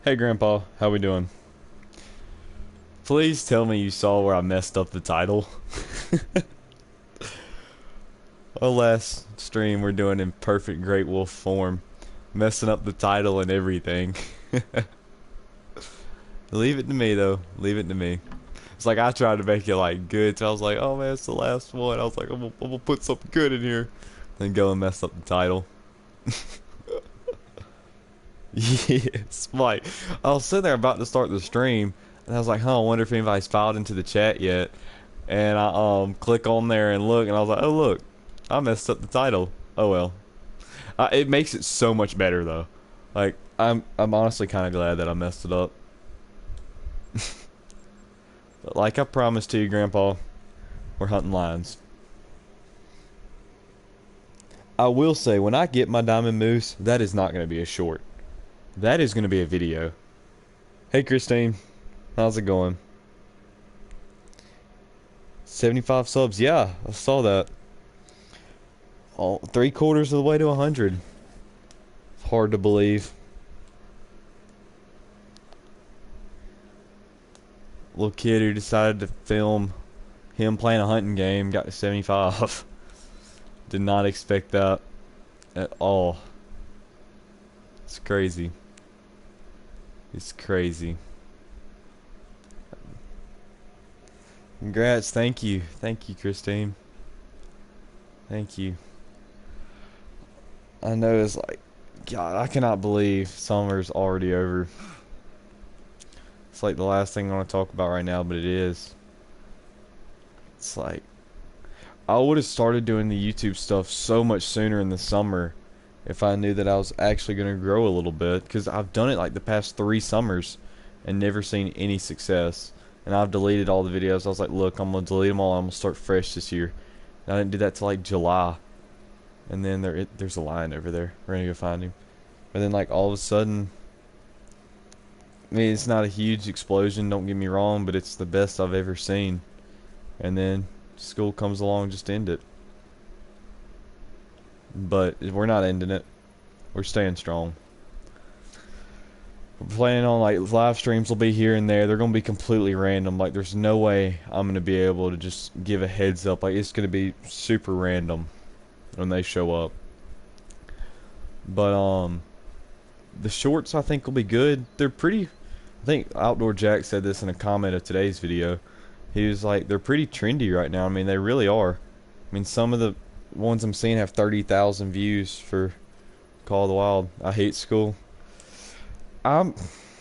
Hey Grandpa, how we doing? Please tell me you saw where I messed up the title. Oh, last stream we're doing in perfect Great Wolf form. Messing up the title and everything. Leave it to me though. Leave it to me. It's like I tried to make it like good, so I was like, oh man, it's the last one. I was like, I'm gonna put something good in here. Then go and mess up the title. Yes, like I was sitting there about to start the stream, and I was like, huh, I wonder if anybody's filed into the chat yet. And I click on there and look, and I was like, oh look, I messed up the title. Oh well. It makes it so much better though. Like I'm honestly kind of glad that I messed it up. But like I promised to you, Grandpa, we're hunting lions. I will say, when I get my diamond moose, that is not going to be a short. That is going to be a video. Hey Christine, how's it going? 75 subs. Yeah, I saw that. All 3/4 of the way to 100. Hard to believe. Little kid who decided to film him playing a hunting game got to 75. Did not expect that at all. It's crazy. It's crazy. Congrats. Thank you. Thank you, Christine. Thank you. I know it's like, God, I cannot believe summer's already over. It's like the last thing I want to talk about right now, but it is. It's like, I would have started doing the YouTube stuff so much sooner in the summer if I knew that I was actually going to grow a little bit. Because I've done it like the past 3 summers and never seen any success. And I've deleted all the videos. I was like, look, I'm going to delete them all. I'm going to start fresh this year. And I didn't do that till like July. And then there's a lion over there. We're going to go find him. And then like all of a sudden, I mean, it's not a huge explosion, don't get me wrong, but it's the best I've ever seen. And then school comes along, just end it. But we're not ending it. We're staying strong. We're planning on like live streams will be here and there. They're gonna be completely random. Like there's no way I'm gonna be able to just give a heads up. Like it's gonna be super random when they show up. But the shorts I think will be good. They're pretty. I think Outdoor Jack said this in a comment of today's video. He was like, they're pretty trendy right now. I mean, they really are. I mean, some of the ones I'm seeing have 30,000 views for Call of the Wild. I hate school. I'm.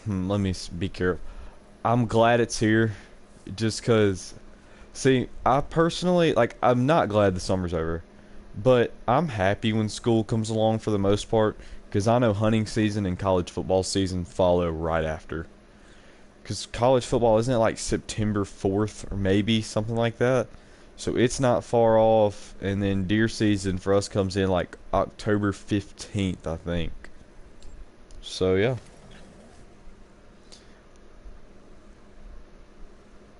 Let me be careful. I'm glad it's here, just cause. See, I personally like. I'm not glad the summer's over, but I'm happy when school comes along for the most part, cause I know hunting season and college football season follow right after. Cause college football isn't it like September 4th or maybe something like that. So it's not far off, and then deer season for us comes in like October 15th, I think. So yeah.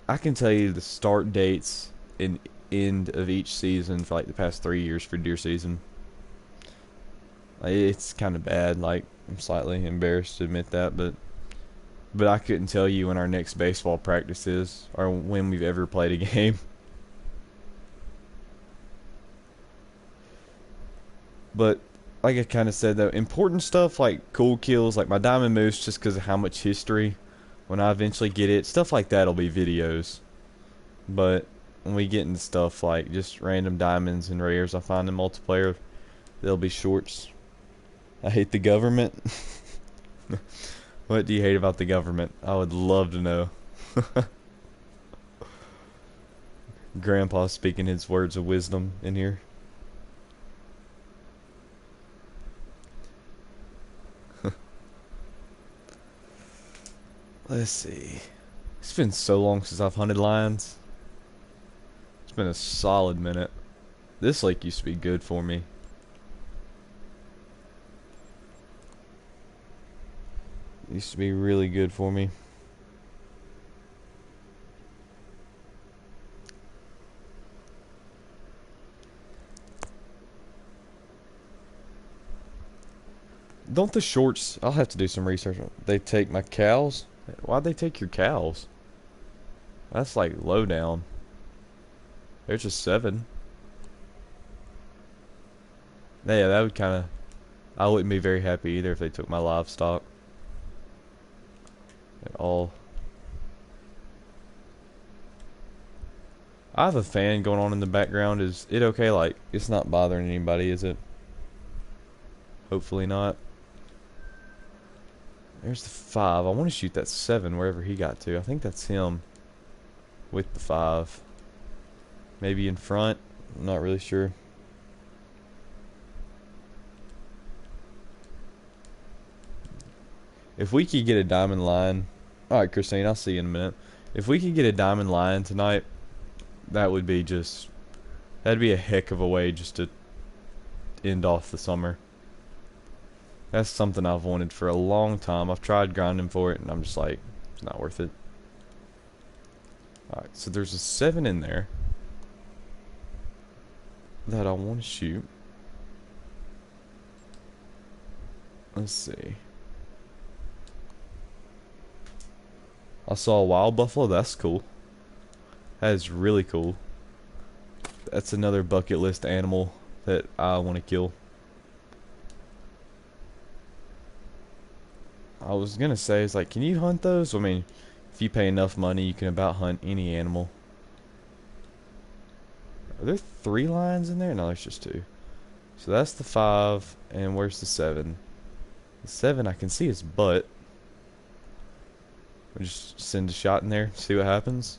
I can tell you the start dates and end of each season for like the past 3 years for deer season. Like, it's kind of bad. Like I'm slightly embarrassed to admit that, but I couldn't tell you when our next baseball practice is or when we've ever played a game. But like I kind of said though, important stuff like cool kills, like my diamond moose, just because of how much history. When I eventually get it, stuff like that'll be videos. But when we get into stuff like just random diamonds and rares I find in multiplayer, they'll be shorts. I hate the government. What do you hate about the government? I would love to know. Grandpa speaking his words of wisdom in here. Let's see. It's been so long since I've hunted lions. It's been a solid minute. This lake used to be good for me. It used to be really good for me. Don't the shorts... I'll have to do some research. They take my cows? Why'd they take your cows? That's like low down. There's just 7. Yeah, that would kind of... I wouldn't be very happy either if they took my livestock. At all. I have a fan going on in the background. Is it okay? Like, it's not bothering anybody, is it? Hopefully not. There's the 5. I want to shoot that 7 wherever he got to. I think that's him. With the 5. Maybe in front. I'm not really sure. If we could get a diamond line... Alright, Christine, I'll see you in a minute. If we could get a diamond line tonight, that would be just... That'd be a heck of a way just to end off the summer. That's something I've wanted for a long time. I've tried grinding for it, and I'm just like, it's not worth it. Alright, so there's a 7 in there that I want to shoot. Let's see. I saw a wild buffalo. That's cool. That is really cool. That's another bucket list animal that I want to kill. I was gonna say, it's like, can you hunt those? I mean, if you pay enough money, you can about hunt any animal. Are there 3 lions in there? No, there's just 2. So that's the 5, and where's the 7? The 7, I can see his butt. We'll just send a shot in there, see what happens.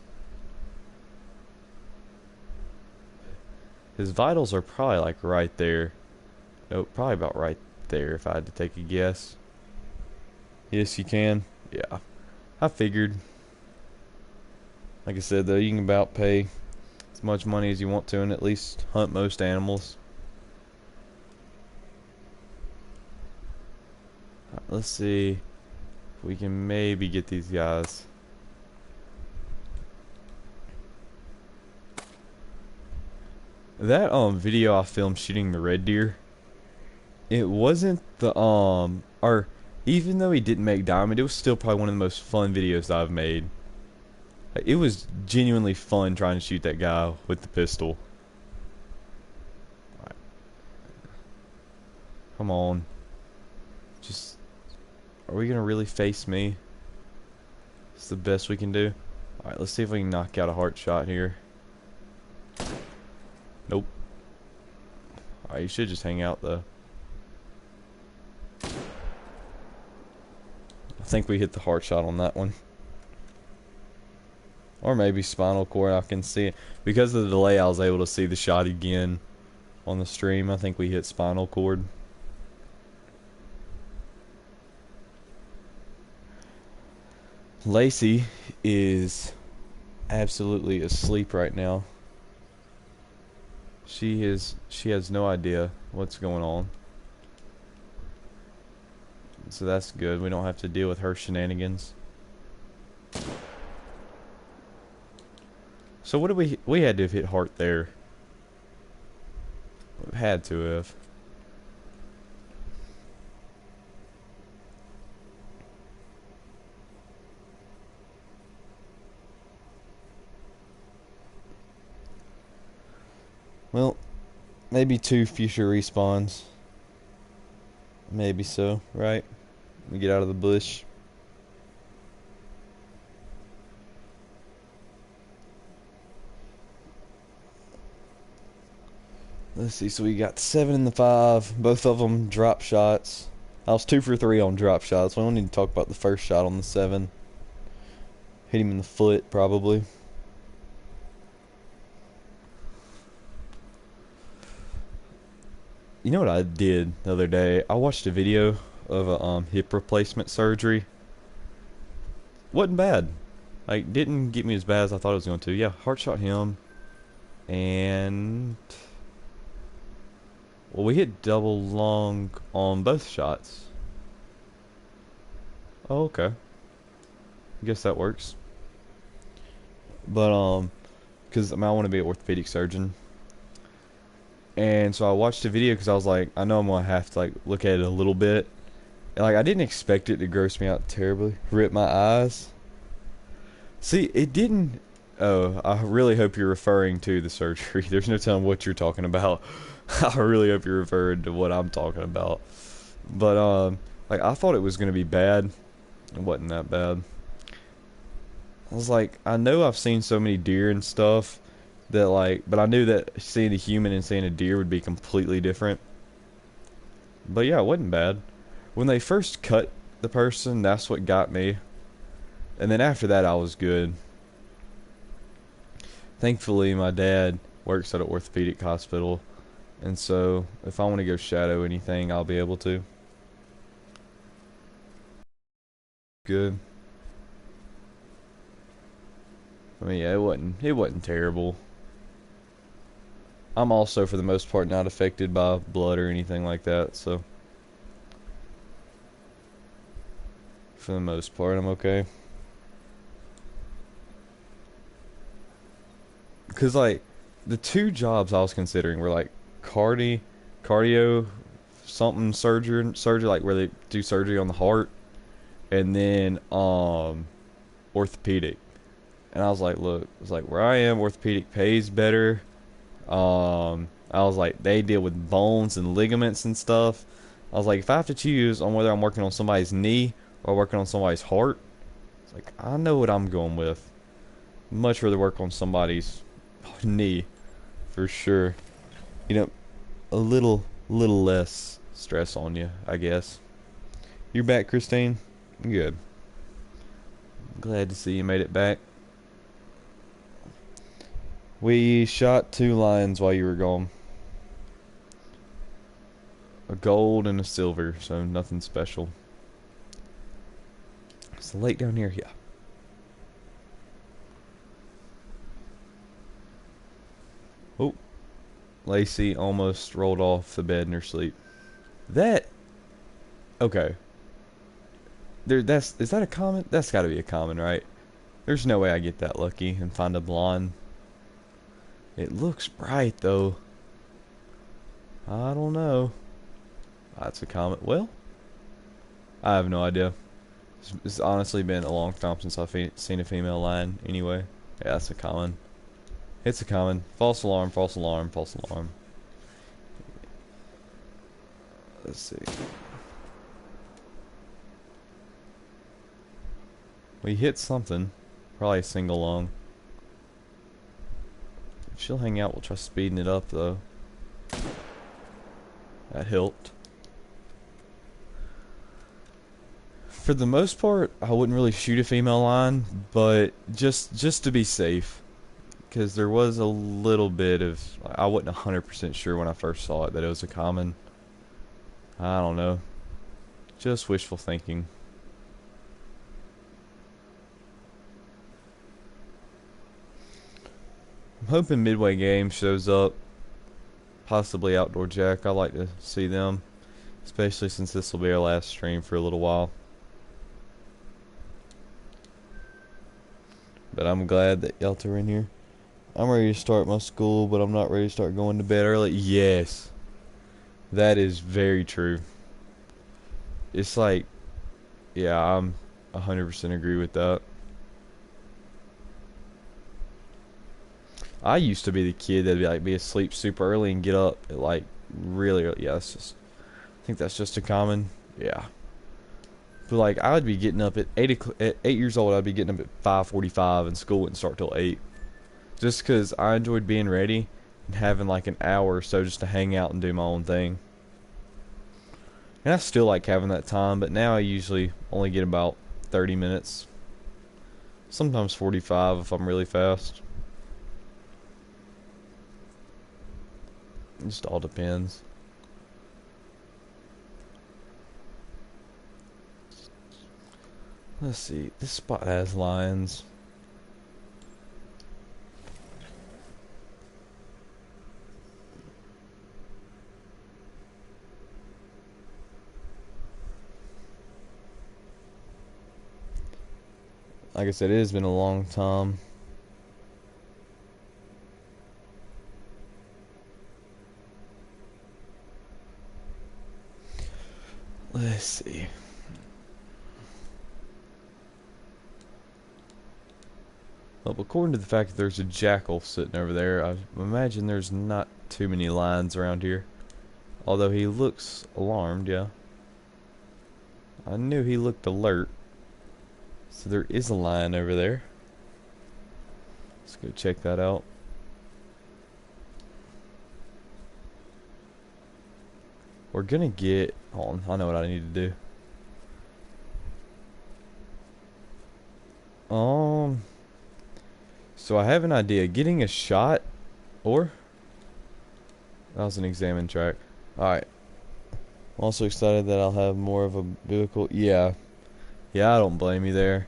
His vitals are probably like right there. Nope, probably about right there if I had to take a guess. Yes, you can. Yeah, I figured. Like I said, though, you can about pay as much money as you want to and at least hunt most animals. Right, let's see if we can maybe get these guys. That video I filmed shooting the red deer, it wasn't the or even though he didn't make diamond, it was still probably one of the most fun videos I've made. Like, it was genuinely fun trying to shoot that guy with the pistol. Right. Come on. Just, are we gonna really face me? It's the best we can do. Alright, let's see if we can knock out a heart shot here. Nope. Alright, you should just hang out though. I think we hit the heart shot on that one. Or maybe spinal cord, I can see it. Because of the delay, I was able to see the shot again on the stream. I think we hit spinal cord. Lacey is absolutely asleep right now. She has no idea what's going on. So that's good. We don't have to deal with her shenanigans. So what did we had to have hit heart there. We had to have. Well, maybe 2 future respawns. Maybe so, right? We get out of the bush. Let's see, so we got 7 in the 5. Both of them drop shots. I was 2 for 3 on drop shots. We don't need to talk about the first shot on the 7. Hit him in the foot, probably. You know what I did the other day? I watched a video of a hip replacement surgery. Wasn't bad. Like, didn't get me as bad as I thought it was going to. Yeah, heart shot him. And... well, we hit double long on both shots. Oh, okay. I guess that works. But, because I want to be an orthopedic surgeon. And so I watched the video because I was like, I know I'm going to have to, like, look at it a little bit. Like, I didn't expect it to gross me out terribly. Rip my eyes. See, it didn't. Oh, I really hope you're referring to the surgery. There's no telling what you're talking about. I really hope you're referring to what I'm talking about. But like I thought it was gonna be bad. It wasn't that bad. I was like, I know I've seen so many deer and stuff that like, but I knew that seeing a human and seeing a deer would be completely different. But yeah, it wasn't bad. When they first cut the person, that's what got me. And then after that, I was good. Thankfully, my dad works at an orthopedic hospital, and so if I want to go shadow anything, I'll be able to. Good. I mean, yeah, it wasn't terrible. I'm also for the most part not affected by blood or anything like that, so for the most part I'm okay. Cause like the two jobs I was considering were like cardio, something surgery like where they do surgery on the heart, and then orthopedic. And I was like, look, it's like where I am, orthopedic pays better. I was like, they deal with bones and ligaments and stuff. I was like, if I have to choose on whether I'm working on somebody's knee or working on somebody's heart, it's like I know what I'm going with. Much rather work on somebody's knee for sure. You know, a little less stress on you, I guess. You're back, Christine? Good. Glad to see you made it back. We shot 2 lions while you were gone. A gold and a silver, so nothing special. Is the lake down here? Yeah. Oh, Lacey almost rolled off the bed in her sleep. That okay. Is that a common? That's got to be a common, right? There's no way I get that lucky and find a blonde. It looks bright though. I don't know. That's a common. Well, I have no idea. It's honestly been a long time since I've seen a female lion. Anyway, yeah, that's a common. It's a common. False alarm. False alarm. False alarm. Let's see. We hit something. Probably a single long. If she'll hang out, we'll try speeding it up though. That helped. For the most part, I wouldn't really shoot a female lion, but just to be safe, because there was a little bit of I wasn't 100% sure when I first saw it that it was a common. I don't know, just wishful thinking. I'm hoping Midway Games shows up, possibly Outdoor Jack. I like to see them, especially since this will be our last stream for a little while. But I'm glad that y'all two are in here. I'm ready to start my school, but I'm not ready to start going to bed early. Yes, that is very true. It's like, yeah, I'm 100% agree with that. I used to be the kid that'd be asleep super early and get up at like really early. Yeah, I think that's just a common. Yeah. But like I would be getting up at 8 years old. I'd be getting up at 5:45, and school wouldn't start till 8. Just because I enjoyed being ready and having like an hour or so just to hang out and do my own thing. And I still like having that time, but now I usually only get about 30 minutes. Sometimes 45 if I'm really fast. It just all depends. Let's see. This spot has lions. Like I said, it has been a long time. Let's see. Well, according to the fact that there's a jackal sitting over there, I imagine there's not too many lions around here. Although he looks alarmed, yeah. I knew he looked alert. So there is a lion over there. Let's go check that out. We're gonna get... Hold on, I know what I need to do. So I have an idea. Getting a shot, or... That was an examine track. Alright. I'm also excited that I'll have more of a vehicle. Yeah. Yeah, I don't blame you there.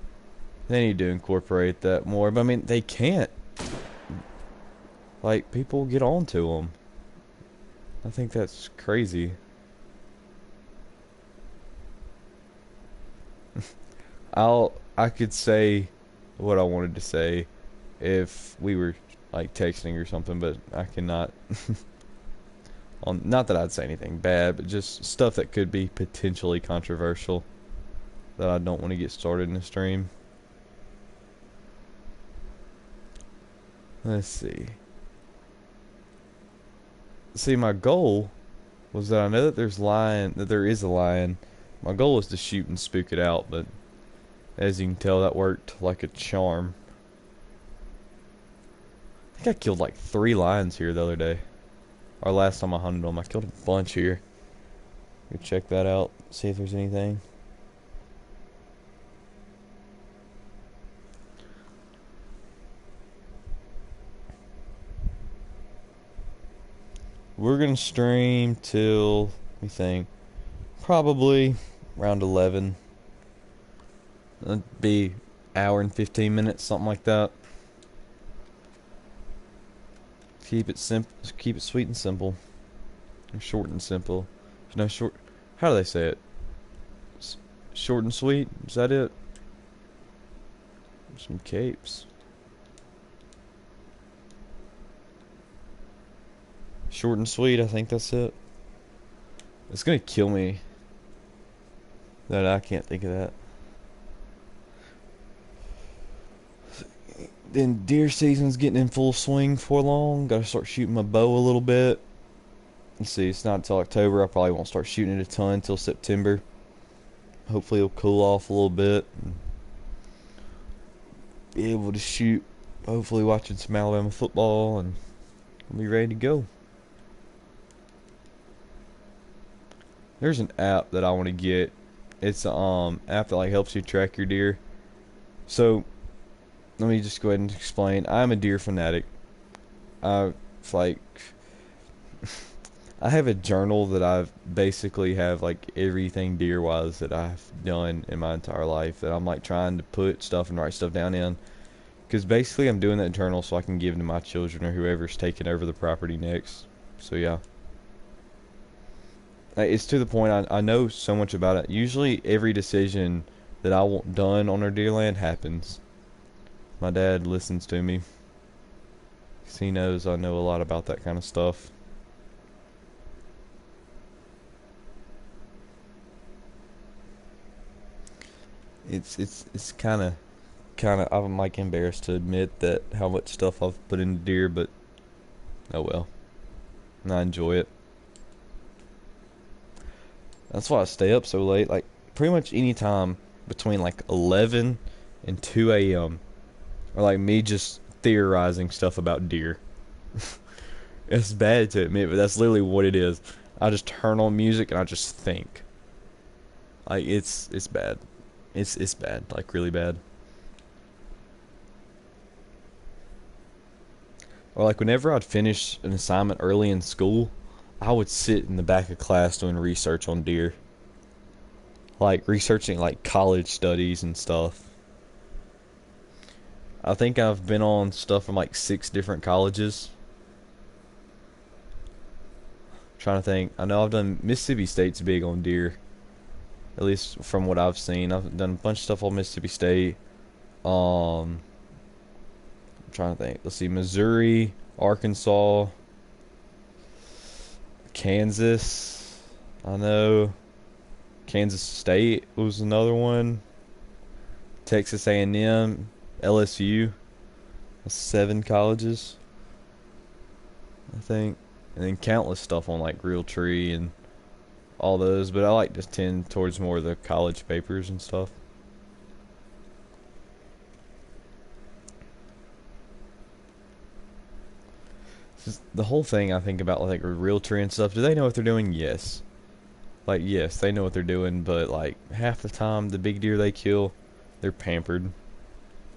They need to incorporate that more. But I mean, they can't. Like, people get onto them. I think that's crazy. I could say what I wanted to say if we were like texting or something, but I cannot. Not that I'd say anything bad, but just stuff that could be potentially controversial that I don't want to get started in the stream. Let's see. See, my goal was that I know that there is a lion. My goal is to shoot and spook it out, but as you can tell, that worked like a charm. I think I killed like 3 lions here the other day. Or last time I hunted them, I killed a bunch here. Go check that out, see if there's anything. We're gonna stream till, let me think, probably around 11. That'd be hour and 15 minutes, something like that. Keep it simple. Keep it sweet and simple. Or short and simple. No short. How do they say it? Short and sweet. Is that it? Some capes. Short and sweet. I think that's it. It's gonna kill me that I can't think of that. Then deer season's getting in full swing for long. Gotta start shooting my bow a little bit. Let's see, it's not until October. I probably won't start shooting it a ton until September. Hopefully it'll cool off a little bit. And be able to shoot. Hopefully watching some Alabama football and I'll be ready to go. There's an app that I want to get. It's an app that like helps you track your deer. So let me just go ahead and explain. I'm a deer fanatic. It's like I have a journal that I've basically have like everything deer wise that I've done in my entire life that I'm like trying to put stuff and write stuff down in. Because basically I'm doing that journal so I can give to my children or whoever's taking over the property next. So yeah. It's to the point I know so much about it. Usually every decision that I want done on our deer land happens. My dad listens to me. 'Cause he knows I know a lot about that kind of stuff. It's kind of I'm like embarrassed to admit that how much stuff I've put into deer, but oh well. And I enjoy it. That's why I stay up so late. Like pretty much any time between like 11 and 2 a.m. or like me just theorizing stuff about deer. It's bad to admit, but that's literally what it is. I just turn on music and I just think. Like it's bad. It's bad, like really bad. Or like whenever I'd finish an assignment early in school, I would sit in the back of class doing research on deer. Like researching like college studies and stuff. I think I've been on stuff from like 6 different colleges. I'm trying to think. I know I've done Mississippi State's big on deer. At least from what I've seen. I've done a bunch of stuff on Mississippi State. I'm trying to think. Let's see, Missouri, Arkansas, Kansas. I know. Kansas State was another one. Texas A&M, LSU. That's 7 colleges, I think. And then countless stuff on like Realtree and all those. But I like to tend towards more of the college papers and stuff. The whole thing I think about like Realtree and stuff. Do they know what they're doing? Yes. Like, yes, they know what they're doing, but like half the time, the big deer they kill, they're pampered.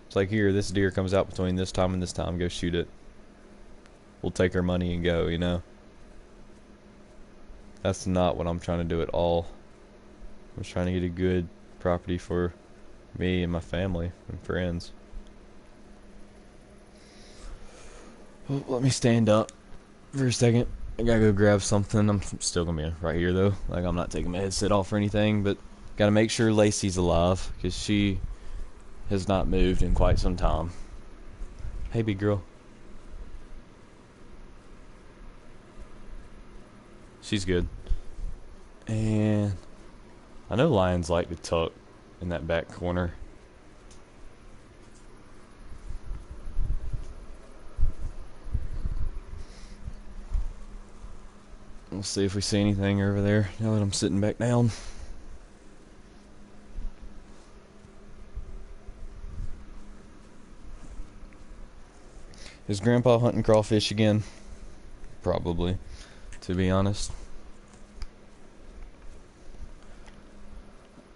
It's like, here, this deer comes out between this time and this time, go shoot it. We'll take our money and go, you know? That's not what I'm trying to do at all. I'm just trying to get a good property for me and my family and friends. Well, let me stand up for a second. I gotta go grab something. I'm still gonna be right here though. Like, I'm not taking my headset off or anything, but gotta make sure Lacey's alive because she has not moved in quite some time. Hey, big girl. She's good. And I know lions like to tuck in that back corner. We'll see if we see anything over there now that I'm sitting back down. Is Grandpa hunting crawfish again? Probably, to be honest.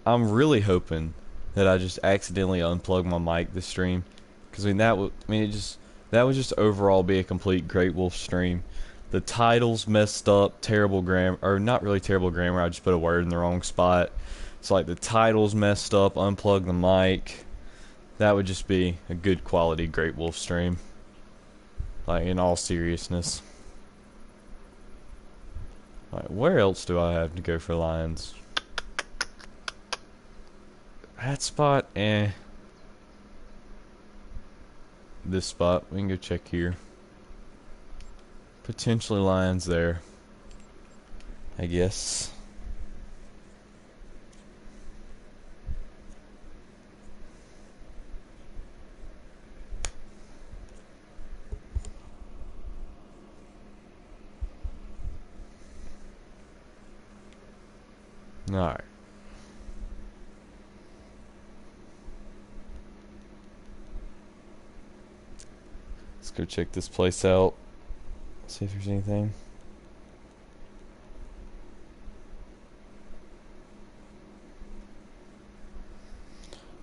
I'm really hoping that I just accidentally unplug my mic this stream, because I mean that would, that would just overall be a complete Great Wolf stream. The title's messed up, terrible grammar, or not really terrible grammar. I just put a word in the wrong spot. It's like the title's messed up. Unplug the mic. That would just be a good quality Great Wolf stream. Like, in all seriousness. Like, where else do I have to go for lions? That spot, eh. This spot, we can go check here. Potentially lions there, I guess. Alright. Let's go check this place out. See if there's anything.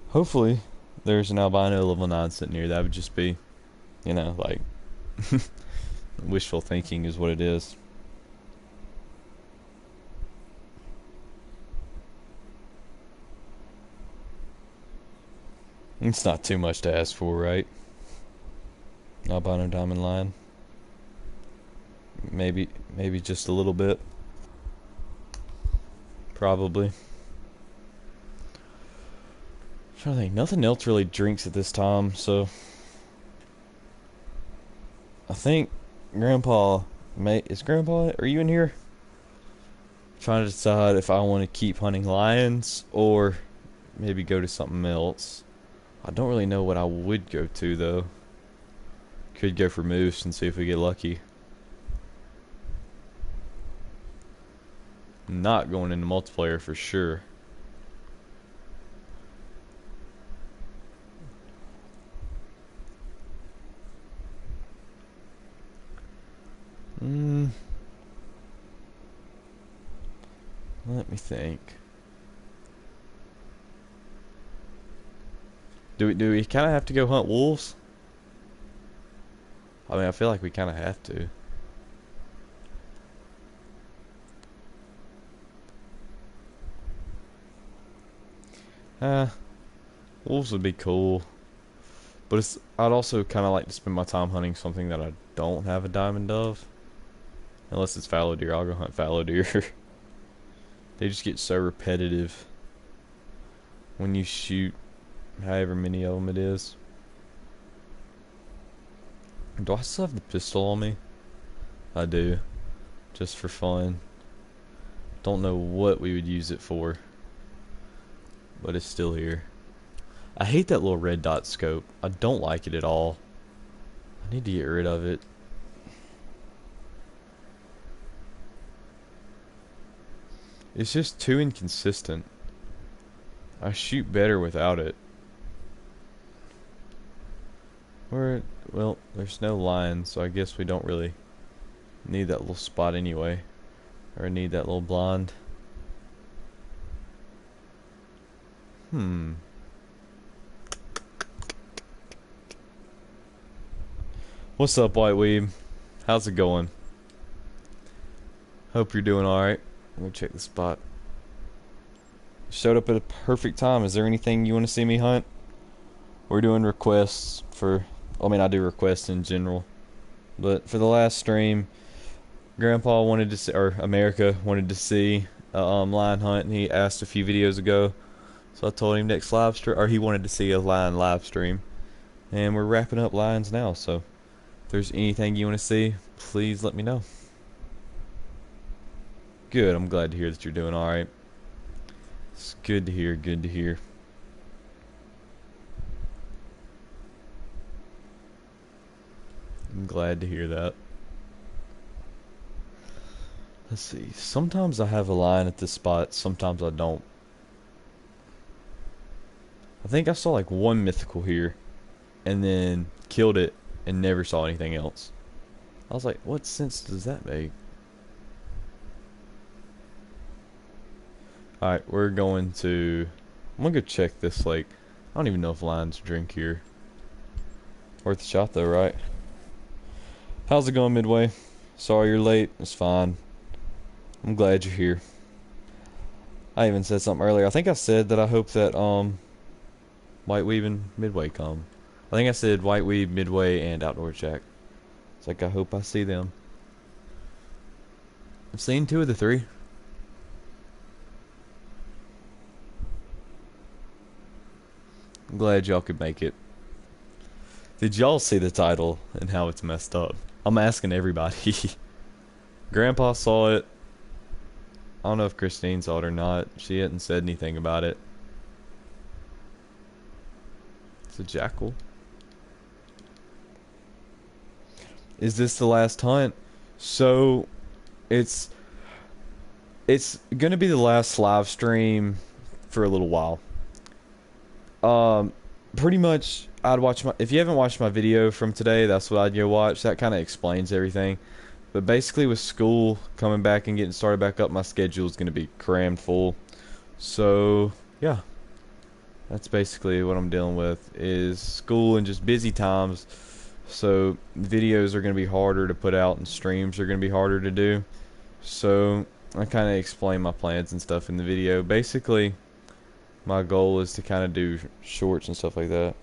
Hopefully there's an albino level 9 sitting here. That would just be, you know, like wishful thinking is what it is. It's not too much to ask for, right? Albino diamond lion. Maybe just a little bit. Probably. I'm trying to think. Nothing else really drinks at this time, so I think Grandpa is Grandpa, are you in here? Trying to decide if I want to keep hunting lions or maybe go to something else. I don't really know what I would go to though. Could go for moose and see if we get lucky. Not going into multiplayer for sure. Let me think. Do we kind of have to go hunt wolves? I mean, I feel like we kind of have to. Wolves would be cool. But I'd also kind of like to spend my time hunting something that I don't have a diamond of. Unless it's fallow deer, I'll go hunt fallow deer. They just get so repetitive when you shoot however many of them it is. Do I still have the pistol on me? I do. Just for fun. Don't know what we would use it for. but it's still here. I hate that little red dot scope. I don't like it at all. I need to get rid of it. It's just too inconsistent. I shoot better without it. Well, there's no line, so I guess we don't really need that little spot anyway. Or need that little blind. What's up, White Weeb? How's it going? Hope you're doing alright. Let me check the spot. Showed up at a perfect time. Is there anything you want to see me hunt? We're doing requests for... I mean, I do requests in general. But for the last stream, Grandpa wanted to see... Or America wanted to see a lion hunt, and he asked a few videos ago. So I told him next live stream... Or he wanted to see a lion live stream. And we're wrapping up lions now, so... If there's anything you want to see, please let me know. Good, I'm glad to hear that you're doing alright. It's good to hear, good to hear. I'm glad to hear that. Let's see, sometimes I have a line at this spot, sometimes I don't. I think I saw like one mythical here, and then killed it, and never saw anything else. I was like, what sense does that make? Alright, we're going to... I'm gonna go check this lake. I don't even know if lions drink here. Worth a shot though, right? How's it going, Midway? Sorry you're late. It's fine. I'm glad you're here. I even said something earlier. I think I said that I hope that White Weeb and Midway come. I think I said White Weeb, Midway, and Outdoor Jack. It's like I hope I see them. I've seen 2 of the 3. I'm glad y'all could make it. Did y'all see the title and how it's messed up? I'm asking everybody. Grandpa saw it. I don't know if Christine saw it or not. She hadn't said anything about it. It's a jackal. Is this the last hunt? So, it's gonna be the last live stream for a little while. Pretty much, I'd watch my... If you haven't watched my video from today, that's what I'd go watch. That kind of explains everything. But basically, with school coming back and getting started back up, my schedule is going to be crammed full. So, yeah. That's basically what I'm dealing with, is school and just busy times. So, videos are going to be harder to put out, and streams are going to be harder to do. So, I kind of explain my plans and stuff in the video. Basically... My goal is to kind of do shorts and stuff like that.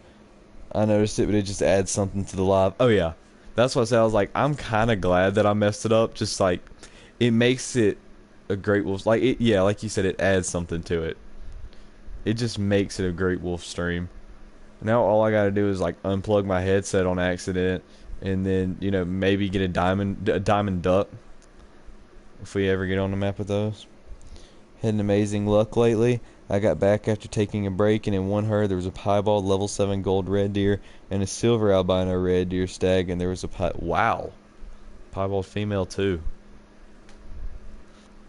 I noticed it, but it just adds something to the live. Oh yeah, that's what I said. I was like, I'm kind of glad that I messed it up. Just like, it makes it a Great Wolf. Like it, yeah, like you said, it adds something to it. It just makes it a Great Wolf stream. Now all I gotta do is like unplug my headset on accident, and then maybe get a diamond duck. If we ever get on the map with those. Had an amazing luck lately. I got back after taking a break, and in one herd there was a piebald level 7 gold red deer and a silver albino red deer stag, and there was a wow, piebald female too.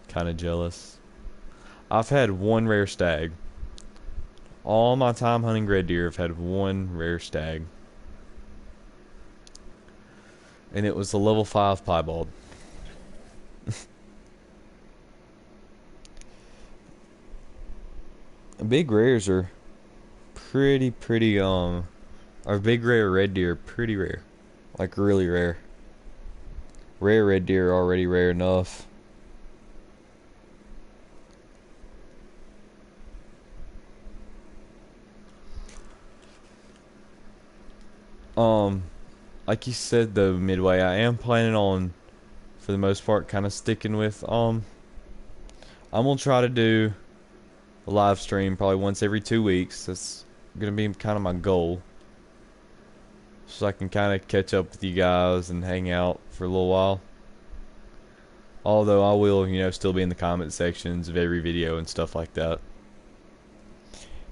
Kind of jealous. I've had one rare stag. All my time hunting red deer, I've had one rare stag, and it was a level 5 piebald. Big rares are pretty our big rare red deer are pretty rare. Like really rare. Rare red deer are already rare enough. Like you said though, Midway, I am planning on, for the most part, kind of sticking with I'm gonna try to do a live stream probably once every 2 weeks. That's gonna be kind of my goal, so I can kind of catch up with you guys and hang out for a little while. Although I will, still be in the comment sections of every video and stuff like that.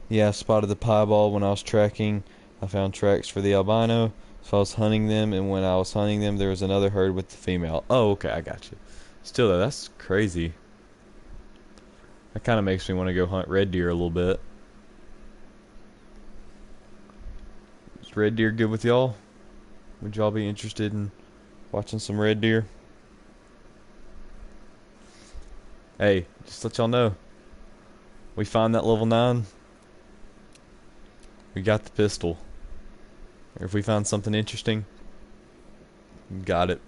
Yeah, I spotted the piebald when I was tracking. I found tracks for the albino, so I was hunting them, and when I was hunting them, there was another herd with the female. Oh, okay, I got you. Still though, that's crazy. That kind of makes me want to go hunt red deer a little bit. Is red deer good with y'all? Would y'all be interested in watching some red deer? Hey, just let y'all know. We find that level 9. We got the pistol. Or if we find something interesting, got it.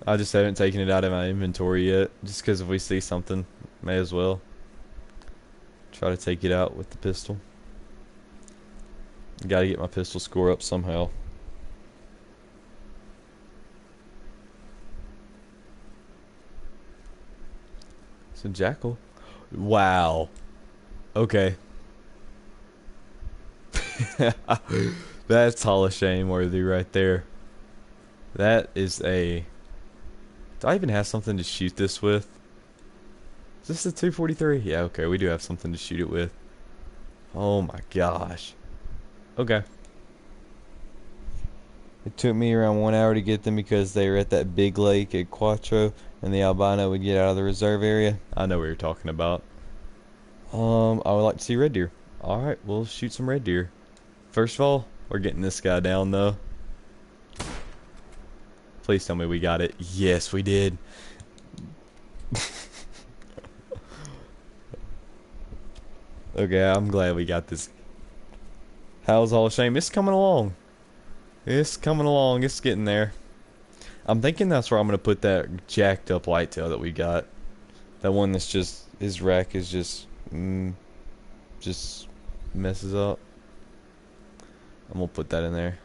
I just haven't taken it out of my inventory yet. Just because if we see something, may as well try to take it out with the pistol. Gotta get my pistol score up somehow. It's a jackal. Wow. Okay. That's Hall of Shame worthy right there. That is a... Do I even have something to shoot this with? Is this a 243? Yeah, okay, we do have something to shoot it with. Oh my gosh. Okay. It took me around 1 hour to get them because they were at that big lake at Quattro, and the albino would get out of the reserve area. I know what you're talking about. I would like to see red deer. Alright, we'll shoot some red deer. First of all, we're getting this guy down though. Please tell me we got it. Yes, we did. Okay, I'm glad we got this. How's Hall of Shame? It's coming along. It's coming along. It's getting there. I'm thinking that's where I'm going to put that jacked up whitetail that we got. That one that's just, his rack is just messes up. I'm going to put that in there.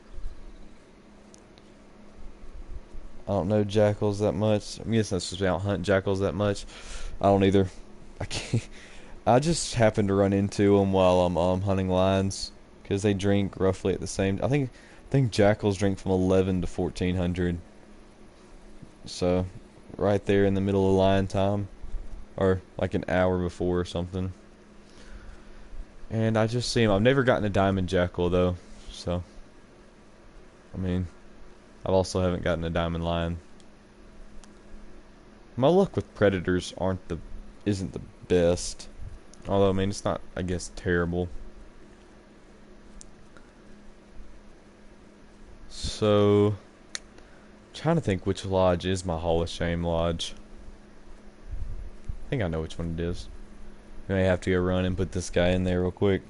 I don't know jackals that much. I'm guessing that's just I don't hunt jackals that much. I don't either. I can't. I just happen to run into them while I'm hunting lions because they drink roughly at the same. I think jackals drink from 11 to 1400. So, right there in the middle of lion time, or like an hour before or something. And I just see them. I've never gotten a diamond jackal though, so I mean, I also haven't gotten a diamond lion. My luck with predators isn't the best. Although I mean it's not, I guess, terrible. So trying to think which lodge is my Hall of Shame lodge. I think I know which one it is. I may have to go run and put this guy in there real quick.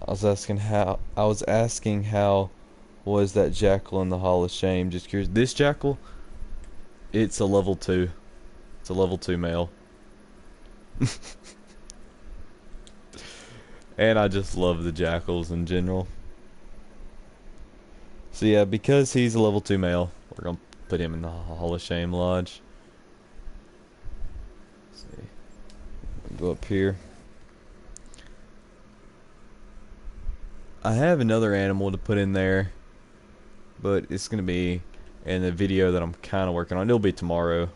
I was asking how was that jackal in the Hall of Shame. Just curious. This jackal, it's a level 2. It's a level 2 male. And I just love the jackals in general. So yeah, because he's a level 2 male, we're gonna put him in the Hall of Shame lodge. Let's see. Go up here. I have another animal to put in there, but it's gonna be in the video that I'm kind of working on. It'll be tomorrow.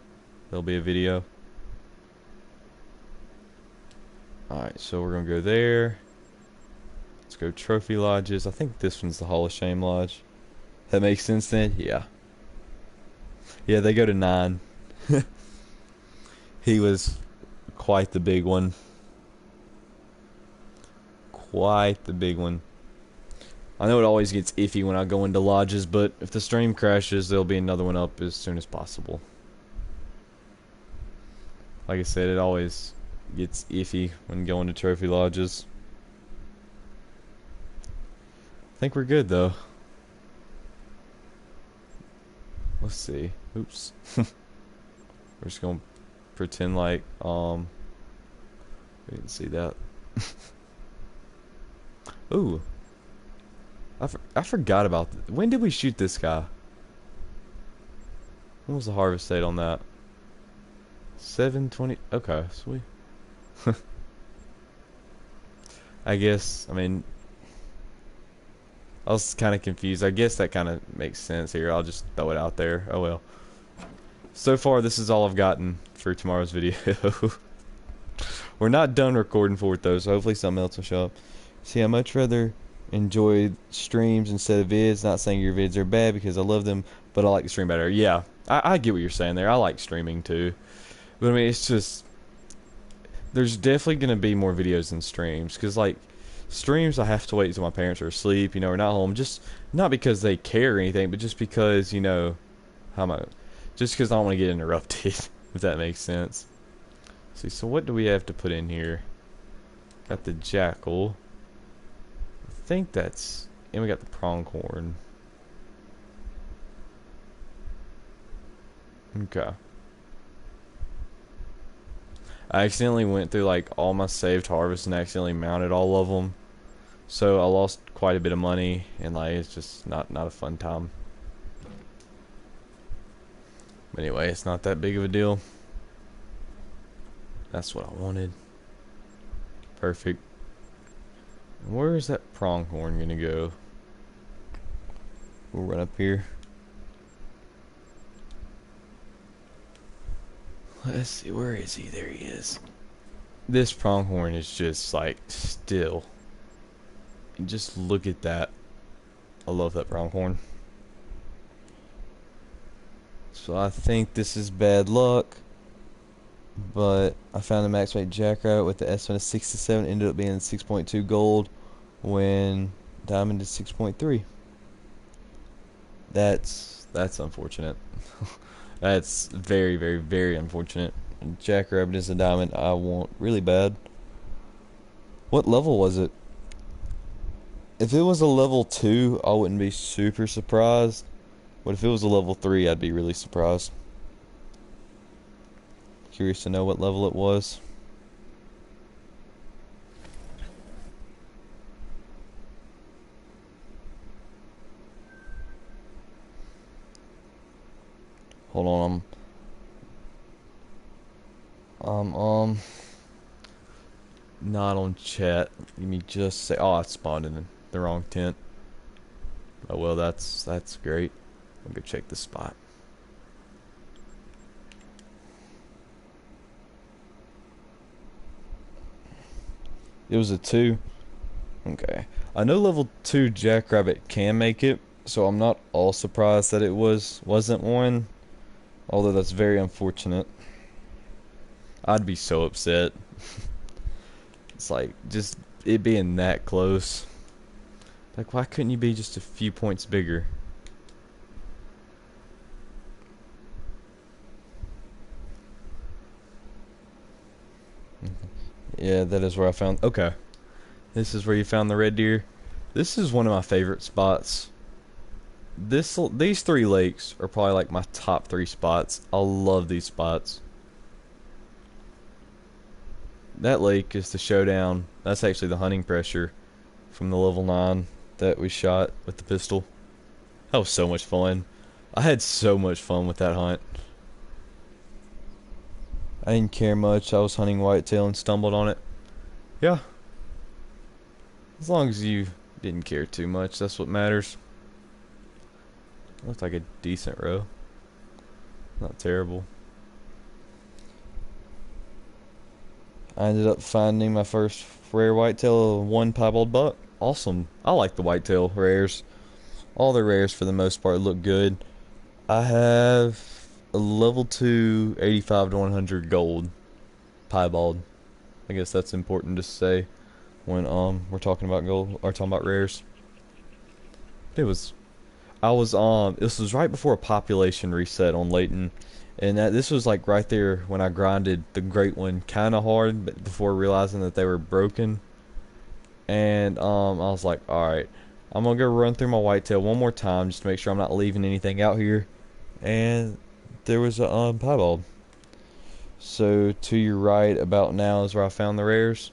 There'll be a video. Alright, so we're gonna go there. Let's go trophy lodges. I think this one's the Hall of Shame lodge. That makes sense then? Yeah. Yeah, they go to 9. He was quite the big one. Quite the big one. I know it always gets iffy when I go into lodges, but if the stream crashes, there'll be another one up as soon as possible. Like I said, it always gets iffy when going to trophy lodges. I think we're good though. Let's see. Oops. We're just gonna pretend like we didn't see that. Ooh. I forgot about when did we shoot this guy? When was the harvest date on that? 7/20. Okay, sweet. I guess, I mean, I was kind of confused. I guess that kind of makes sense here. I'll just throw it out there. Oh well. So far, this is all I've gotten for tomorrow's video. We're not done recording for it though, so hopefully something else will show up. See, I much rather enjoy streams instead of vids. Not saying your vids are bad because I love them, but I like to stream better. Yeah, I get what you're saying there. I like streaming too. But I mean, it's just, there's definitely going to be more videos than streams. Because, like, streams I have to wait until my parents are asleep, you know, or not home. Just, not because they care or anything, but just because, you know, how am I, just because I don't want to get interrupted, if that makes sense. See, so what do we have to put in here? Got the jackal. I think that's, and we got the pronghorn. Okay. I accidentally went through like all my saved harvests and accidentally mounted all of them, so I lost quite a bit of money, and like it's just not a fun time. But anyway, it's not that big of a deal. That's what I wanted. Perfect. Where is that pronghorn gonna go? We'll run up here. Let's see, where is he? There he is. This pronghorn is just like still. Just look at that. I love that pronghorn. So I think this is bad luck. But I found the max weight jackrabbit with the estimate of 67. Ended up being 6.2 gold when diamond is 6.3. That's unfortunate. That's very, very, very unfortunate. Jackrabbit is a diamond I want really bad. What level was it? If it was a level 2, I wouldn't be super surprised. But if it was a level 3, I'd be really surprised. Curious to know what level it was. Hold on, not on chat. Give me just say, oh, I spawned in the wrong tent. Oh well, that's great. I'll go check the spot. It was a 2. Okay. I know level 2 jackrabbit can make it, so I'm not all surprised that it wasn't 1. Although that's very unfortunate. I'd be so upset. It's like, just it being that close. Like, why couldn't you be just a few points bigger? Yeah, that is where I found, okay. This is where you found the red deer. This is one of my favorite spots. These 3 lakes are probably like my top 3 spots. I love these spots. That lake is the showdown. That's actually the hunting pressure from the level 9 that we shot with the pistol. That was so much fun. I had so much fun with that hunt. I didn't care much. I was hunting whitetail and stumbled on it. Yeah. As long as you didn't care too much, that's what matters. Looked like a decent row. Not terrible. I ended up finding my first rare whitetail, 1 piebald buck. Awesome. I like the whitetail rares. All the rares for the most part look good. I have a level 2 85 to 100 gold piebald. I guess that's important to say when we're talking about gold or talking about rares. This was right before a population reset on Layton, and this was like right there when I grinded the great one kind of hard, but before realizing that they were broken. And I was like, all right, I'm gonna go run through my whitetail one more time just to make sure I'm not leaving anything out here. And there was a piebald. So to your right about now is where I found the rares.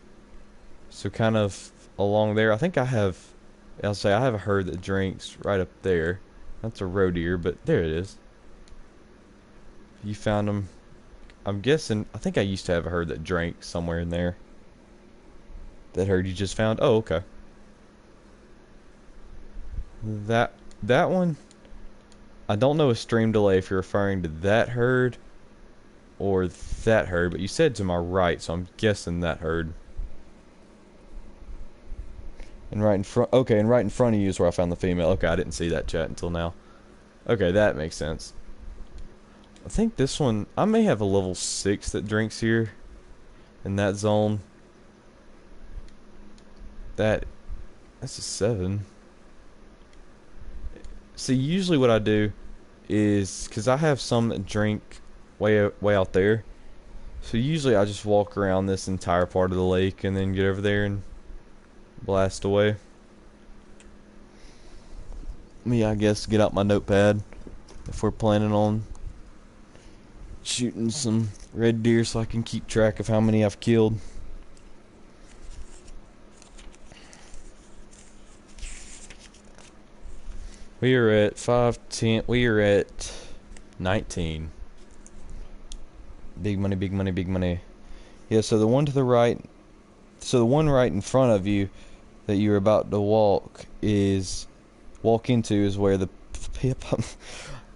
So kind of along there, I think I have a herd that drinks right up there. That's a roe deer, but there it is. You found them. I'm guessing, I think I used to have a herd that drank somewhere in there. That herd you just found? Oh, okay. That one, I don't know a stream delay if you're referring to that herd or that herd, but you said to my right, so I'm guessing that herd. And right in front, okay, and right in front of you is where I found the female. Okay, I didn't see that chat until now. Okay, that makes sense. I think this one, I may have a level 6 that drinks here in that zone. That's a 7. See, usually what I do is, because I have some that drink way out there, so usually I just walk around this entire part of the lake and then get over there and blast away. Me, I guess, get out my notepad if we're planning on shooting some red deer so I can keep track of how many I've killed. We are at 510. We are at 19. Big money, big money, big money. Yeah, so the one to the right, so the one right in front of you that you're about to walk into is where the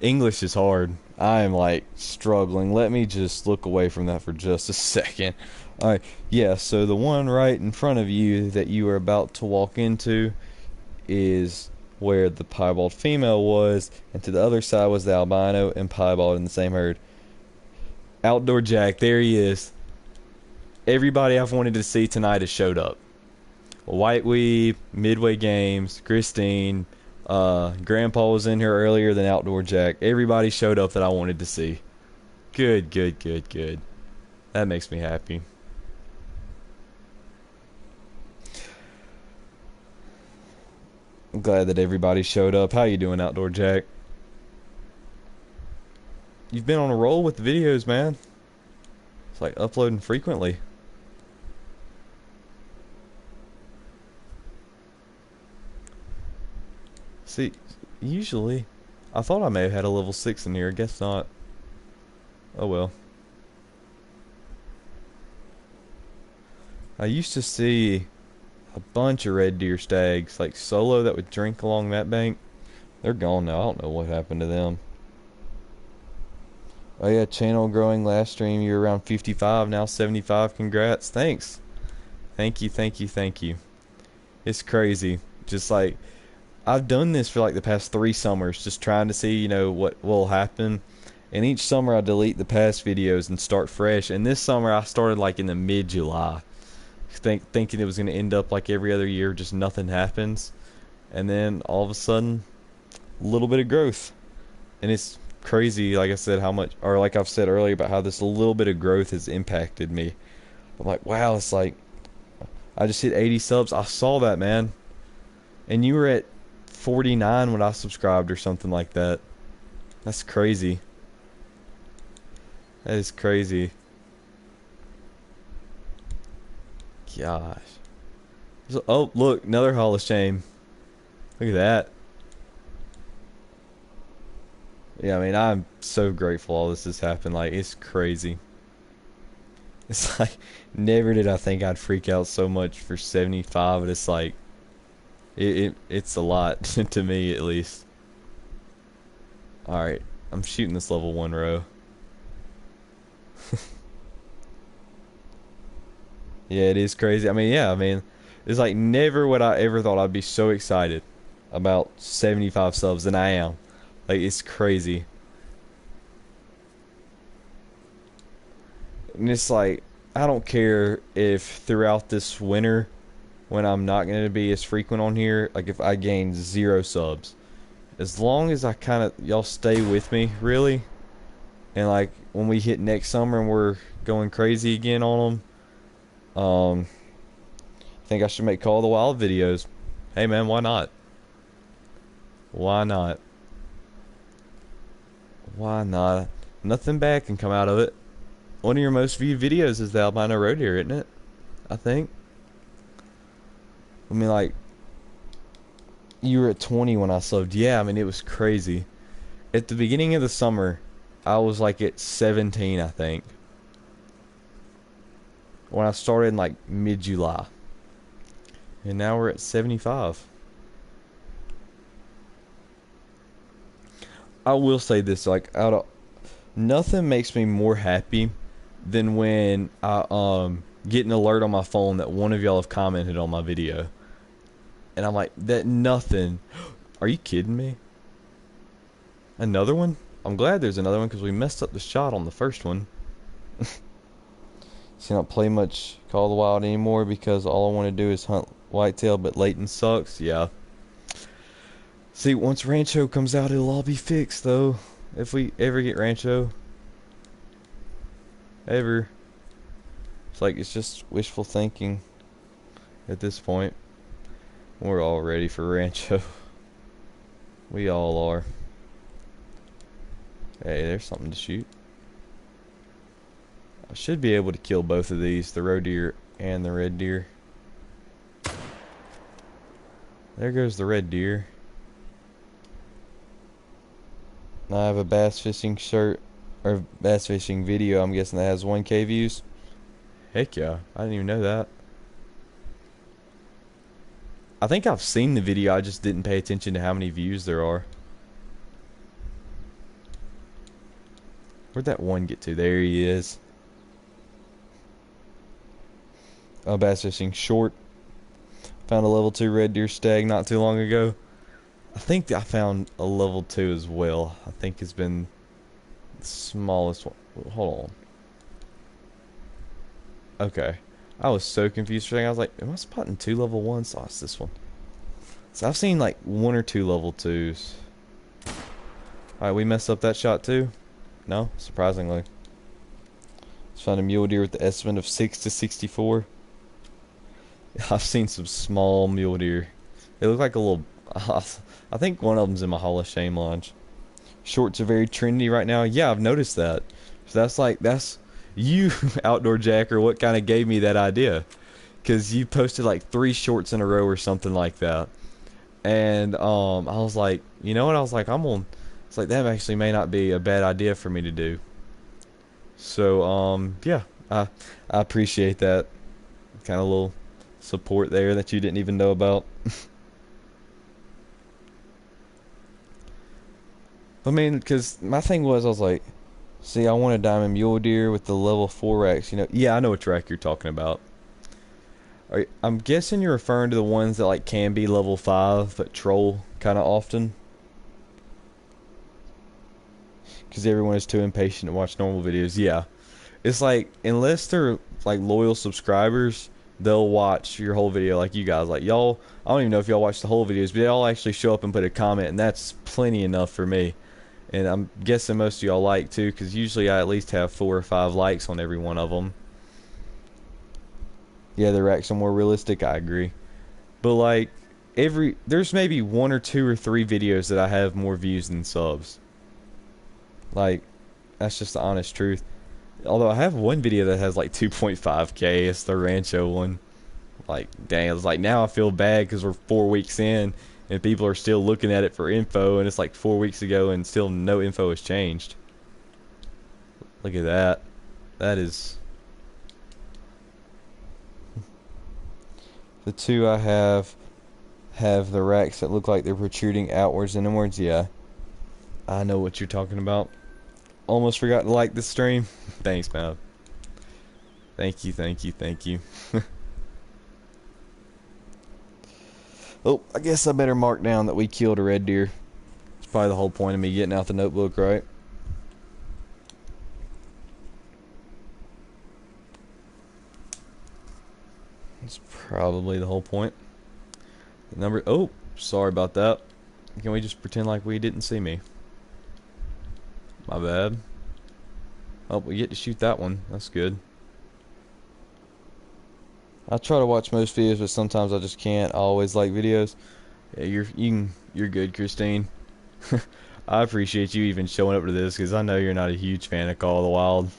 English is hard. I am like struggling. Let me just look away from that for just a second. Alright, yeah, so the one right in front of you that you are about to walk into is where the piebald female was, and to the other side was the albino and piebald in the same herd. Outdoor Jack, there he is. Everybody I've wanted to see tonight has showed up. White Weeb, Midway Games, Christine, Grandpa was in here earlier than Outdoor Jack. Everybody showed up that I wanted to see. Good, good, good, good. That makes me happy. I'm glad that everybody showed up. How you doing, Outdoor Jack? You've been on a roll with the videos, man. It's like uploading frequently. See, usually, I thought I may have had a level 6 in here. I guess not. Oh well. I used to see a bunch of red deer stags, like solo, that would drink along that bank. They're gone now. I don't know what happened to them. Oh yeah, channel growing. Last stream you were around 55, now 75. Congrats. Thanks. Thank you, thank you, thank you. It's crazy. Just like, I've done this for like the past 3 summers, just trying to see, you know, what will happen. And each summer I delete the past videos and start fresh. And this summer I started like in the mid-July, thinking it was going to end up like every other year, just nothing happens. And then all of a sudden, a little bit of growth. And it's crazy, like I said, how much, or like I've said earlier, about how this little bit of growth has impacted me. I'm like, wow, it's like, I just hit 80 subs. I saw that, man. And you were at 49 when I subscribed or something like that. That's crazy. That is crazy. Gosh. So, oh, look, another Hall of Shame. Look at that. Yeah, I mean, I'm so grateful all this has happened. Like, it's crazy. It's like, never did I think I'd freak out so much for 75, but it's like, it's a lot, to me at least. Alright, I'm shooting this level 1 row. Yeah, it is crazy. I mean, yeah, I mean, it's like never would I ever thought I'd be so excited about 75 subs than I am. Like, it's crazy. And it's like, I don't care if throughout this winter, when I'm not going to be as frequent on here, like if I gain 0 subs. As long as I kind of, y'all stay with me, really. And like, when we hit next summer and we're going crazy again on them, I think I should make Call of the Wild videos. Hey man, why not? Why not? Why not? Nothing bad can come out of it. One of your most viewed videos is the albino roe deer, isn't it? I think. I mean, like, you were at 20 when I subbed. Yeah, I mean, it was crazy. At the beginning of the summer, I was like at 17, I think. When I started in like mid-July. And now we're at 75. I will say this, like, Nothing makes me more happy than when I get an alert on my phone that one of y'all have commented on my video. And I'm like, that nothing. Are you kidding me? Another one? I'm glad there's another one because we messed up the shot on the first one. See, I don't play much Call of the Wild anymore because all I want to do is hunt whitetail, but Layton sucks. Yeah. See, once Rancho comes out, it'll all be fixed, though. If we ever get Rancho. Ever. It's like, it's just wishful thinking at this point. We're all ready for Rancho. We all are. Hey, there's something to shoot. I should be able to kill both of these, the roe deer and the red deer. There goes the red deer. I have a bass fishing shirt, or bass fishing video, I'm guessing that has 1K views. Heck yeah, I didn't even know that. I think I've seen the video, I just didn't pay attention to how many views there are. Where'd that one get to? There he is. Bass fishing short. Found a level 2 red deer stag not too long ago. I think I found a level 2 as well. I think it's been the smallest one. Hold on. Okay. I was so confused for a second. I was like, am I spotting 2 level 1s? Oh, it's this one. So I've seen like 1 or 2 level 2s. Alright, we messed up that shot too? No? Surprisingly. Just found a mule deer with the estimate of 6 to 64. I've seen some small mule deer. They look like a little... I think one of them's in my Hall of Shame launch. Shorts are very trendy right now. Yeah, I've noticed that. So that's you, Outdoor Jacker, what kind of gave me that idea. Because you posted like 3 shorts in a row or something like that. And I was like, you know what? I was like, it's like that actually may not be a bad idea for me to do. So, yeah, I appreciate that kind of little support there that you didn't even know about. I mean, because my thing was, I was like, see, I want a diamond mule deer with the level 4 racks, you know. Yeah, I know which rack you're talking about. I'm guessing you're referring to the ones that like can be level 5 but troll kind of often. Because everyone is too impatient to watch normal videos. Yeah. It's like, unless they're like loyal subscribers, they'll watch your whole video like you guys. Like y'all, I don't even know if y'all watch the whole videos, but they'll actually show up and put a comment, and that's plenty enough for me. And I'm guessing most of y'all like too, because usually I at least have 4 or 5 likes on every one of them. Yeah, the racks are more realistic, I agree. But like, there's maybe 1 or 2 or 3 videos that I have more views than subs. Like, that's just the honest truth. Although I have one video that has like 2.5K, it's the Rancho one. Like, dang, it's like now I feel bad because we're 4 weeks in and people are still looking at it for info, and it's like 4 weeks ago and still no info has changed. Look at that. That is... The 2 I have the racks that look like they're protruding outwards and inwards. Yeah, I know what you're talking about. Almost forgot to like this stream. Thanks, man. Thank you, thank you, thank you. Oh, I guess I better mark down that we killed a red deer. It's probably the whole point of me getting out the notebook, right? That's probably the whole point. The number... Oh, sorry about that. Can we just pretend like we didn't see me? My bad. Oh, we get to shoot that one. That's good. I try to watch most videos, but sometimes I just can't. I always like videos. Yeah, you're good, Christine. I appreciate you even showing up to this, because I know you're not a huge fan of Call of the Wild.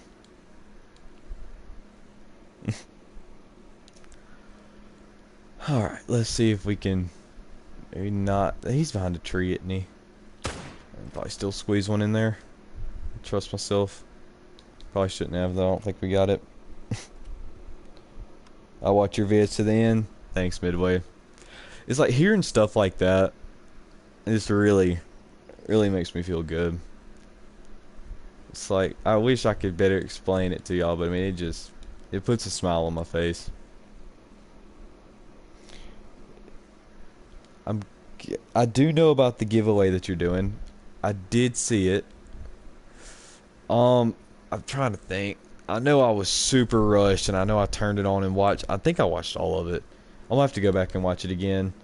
Alright, let's see if we can... Maybe not... He's behind a tree, isn't he? I'll probably still squeeze one in there. Trust myself. Probably shouldn't have, though. I don't think we got it. I watch your vids to the end. Thanks, Midway. It's like hearing stuff like that. It just really makes me feel good. It's like, I wish I could better explain it to y'all, but I mean, it puts a smile on my face. I'm, I do know about the giveaway that you're doing. I did see it. I'm trying to think. I know I was super rushed, and I know I turned it on and watched. I think I watched all of it. I'll have to go back and watch it again.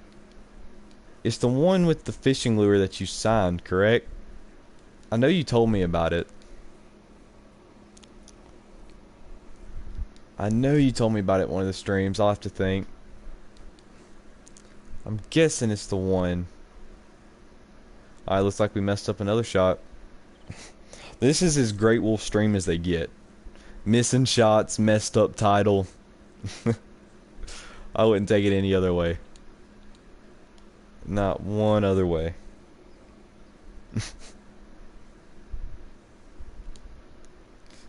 It's the one with the fishing lure that you signed, correct? I know you told me about it. I know you told me about it in one of the streams. I'll have to think. I'm guessing it's the one. Alright, looks like we messed up another shot. This is as Great Wolf stream as they get. Missing shots, messed up title. I wouldn't take it any other way. Not one other way.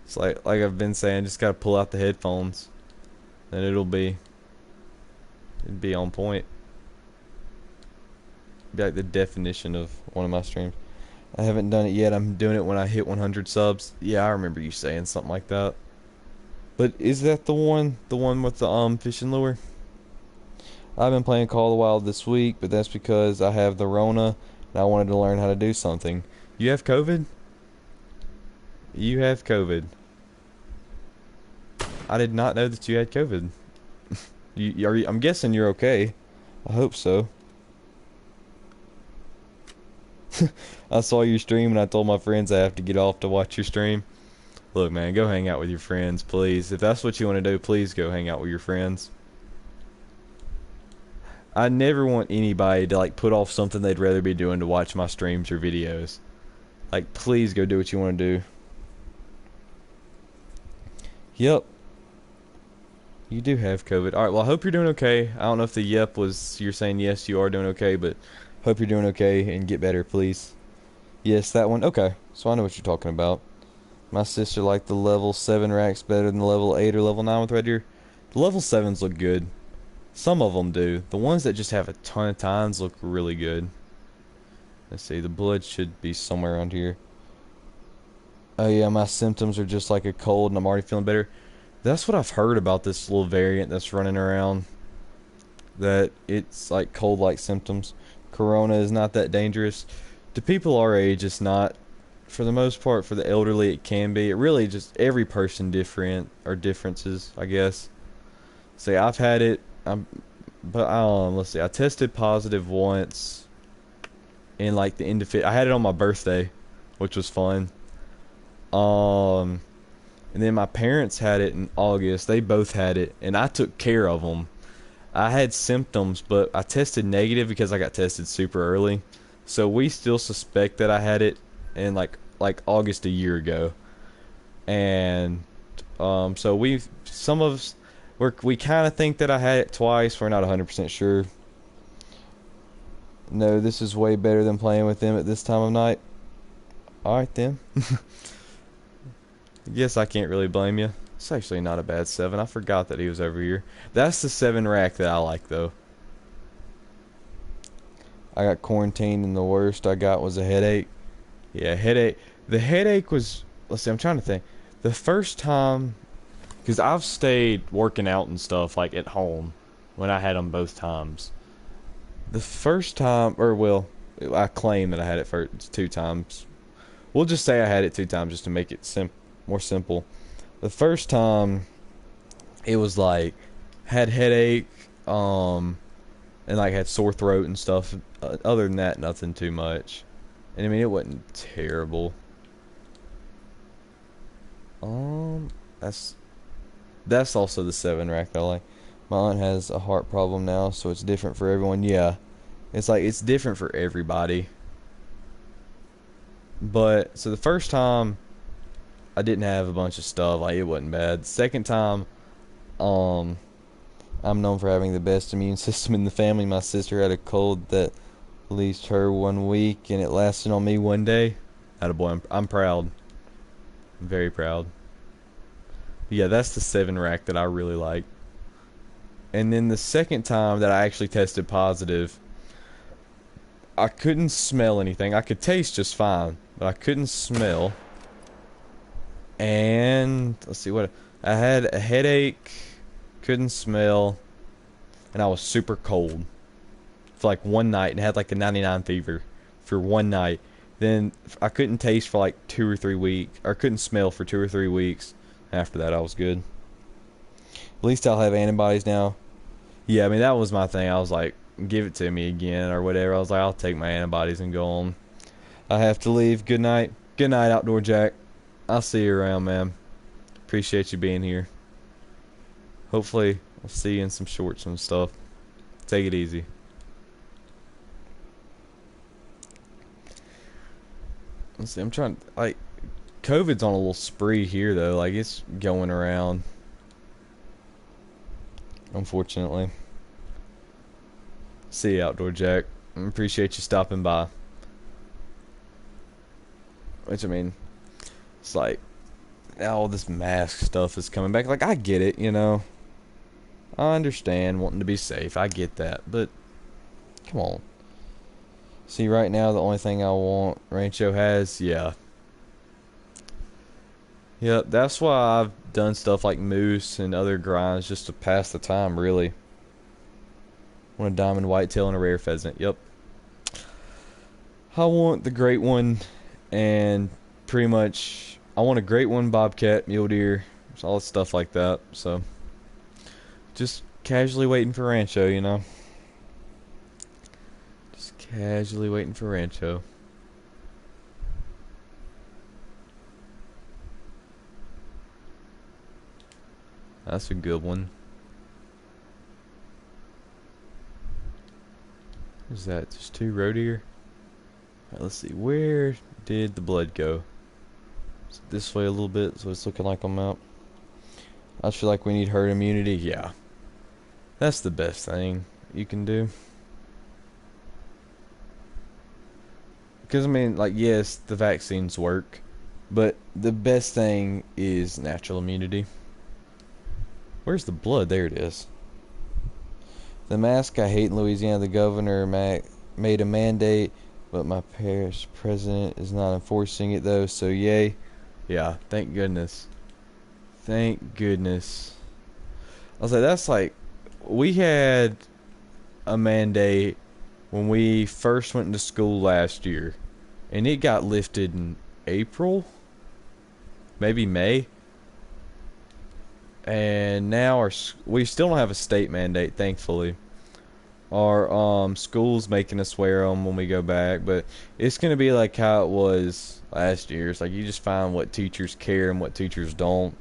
It's like I've been saying, just gotta pull out the headphones, and it'd be on point. Be like the definition of one of my streams. I haven't done it yet. I'm doing it when I hit 100 subs. Yeah, I remember you saying something like that. But is that the one? The one with the fishing lure? I've been playing Call of the Wild this week, but that's because I have the Rona and I wanted to learn how to do something. You have COVID? You have COVID. I did not know that you had COVID. I'm guessing you're okay. I hope so. I saw your stream and I told my friends I have to get off to watch your stream. Look, man, go hang out with your friends, please. If that's what you want to do, please go hang out with your friends. I never want anybody to like put off something they'd rather be doing to watch my streams or videos. Like, please go do what you want to do. Yep. You do have COVID. Alright, well, I hope you're doing okay. I don't know if the yep was you're saying yes, you are doing okay, but hope you're doing okay and get better, please. Yes, that one. Okay, so I know what you're talking about. My sister liked the level 7 racks better than the level 8 or level 9 with Red Deer. The level 7s look good. Some of them do. The ones that just have a ton of tines look really good. Let's see, the blood should be somewhere around here. Oh yeah, my symptoms are just like a cold and I'm already feeling better. That's what I've heard about this little variant that's running around. That it's like cold-like symptoms. Corona is not that dangerous. To people our age, it's not. For the most part, for the elderly, it can be. It really just, every person differences, I guess. See, I've had it, let's see, I tested positive once in like the end of it. I had it on my birthday, which was fun. And then my parents had it in August. They both had it, and I took care of them. I had symptoms, but I tested negative because I got tested super early. So we still suspect that I had it in like August a year ago. And so some of us, we kind of think that I had it twice. We're not 100% sure. No, this is way better than playing with them at this time of night. Alright then. I guess I can't really blame you. It's actually not a bad 7. I forgot that he was over here. That's the 7 rack that I like, though. I got quarantined, and the worst I got was a headache. Yeah, headache. The headache was... Let's see, I'm trying to think. The first time... Because I've stayed working out and stuff, like, at home. When I had them both times. The first time... Or, well, I claim that I had it for 2 times. We'll just say I had it 2 times just to make it more simple. The first time, it was like, had headache, and like had sore throat and stuff. Other than that, nothing too much. And I mean, it wasn't terrible. That's also the 7 rack that I like. My aunt has a heart problem now, so it's different for everyone. Yeah, it's like, it's different for everybody. But, so the first time, I didn't have a bunch of stuff, like it wasn't bad. Second time, I'm known for having the best immune system in the family. My sister had a cold that leased her 1 week, and it lasted on me 1 day. Attaboy, I'm proud. I'm very proud. But yeah, that's the 7 rack that I really like. And then the second time that I actually tested positive, I couldn't smell anything. I could taste just fine, but I couldn't smell. And let's see what I had: a headache, couldn't smell, and I was super cold for like one night and had like a 99 fever for one night. Then I couldn't taste for like 2 or 3 weeks, or couldn't smell for 2 or 3 weeks. After that, I was good. At least I'll have antibodies now. Yeah, I mean, that was my thing. I was like, give it to me again or whatever. I was like, I'll take my antibodies and go on. I have to leave. Good night. Good night, Outdoor Jack. I'll see you around, man. Appreciate you being here. Hopefully, I'll see you in some shorts and stuff. Take it easy. Let's see, I'm trying, like, COVID's on a little spree here, though. Like, it's going around. Unfortunately. See you, Outdoor Jack. Appreciate you stopping by. Which, I mean, it's like, now all this mask stuff is coming back. Like, I get it, you know. I understand wanting to be safe. I get that. But, come on. See, right now, the only thing I want Rancho has, yeah. Yep, that's why I've done stuff like moose and other grinds just to pass the time, really. Want a diamond whitetail and a rare pheasant. Yep. I want the great one, and pretty much I want a great one, bobcat, mule deer, all stuff like that. So just casually waiting for Rancho, you know. Just casually waiting for Rancho. That's a good one. Is that just 2 roe deer? Right, let's see, where did the blood go? Is it this way a little bit, so it's looking like I'm out. I feel like we need herd immunity. Yeah, that's the best thing you can do. Because, I mean, like, yes, the vaccines work, but the best thing is natural immunity. Where's the blood? There it is. The mask I hate in Louisiana, the governor made a mandate, but my parish president is not enforcing it, though, so yay. Yeah, thank goodness. Thank goodness. I was like, that's like, we had a mandate when we first went into school last year, and it got lifted in April, maybe May. And now we still don't have a state mandate, thankfully. Our school's making us wear them when we go back, but it's gonna be like how it was last year. It's like you just find what teachers care and what teachers don't,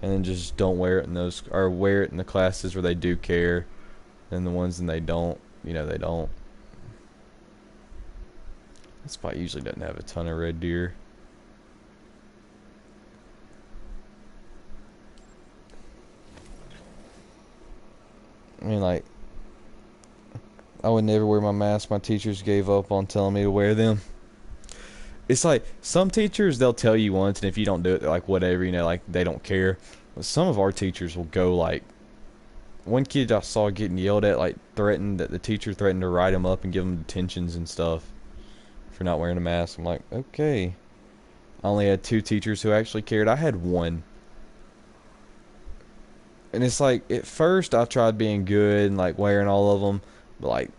and then just don't wear it in those, or wear it in the classes where they do care, and the ones that they don't, you know, they don't. This spot usually doesn't have a ton of red deer. I mean, like, I would never wear my mask. My teachers gave up on telling me to wear them. It's like, some teachers, they'll tell you once, and if you don't do it, they're like, whatever, you know, like, they don't care. But some of our teachers will go, like, one kid I saw getting yelled at, like, threatened, that the teacher threatened to write him up and give him detentions and stuff for not wearing a mask. I'm like, okay. I only had 2 teachers who actually cared. I had 1. And it's like, at first I tried being good and like wearing all of them, but like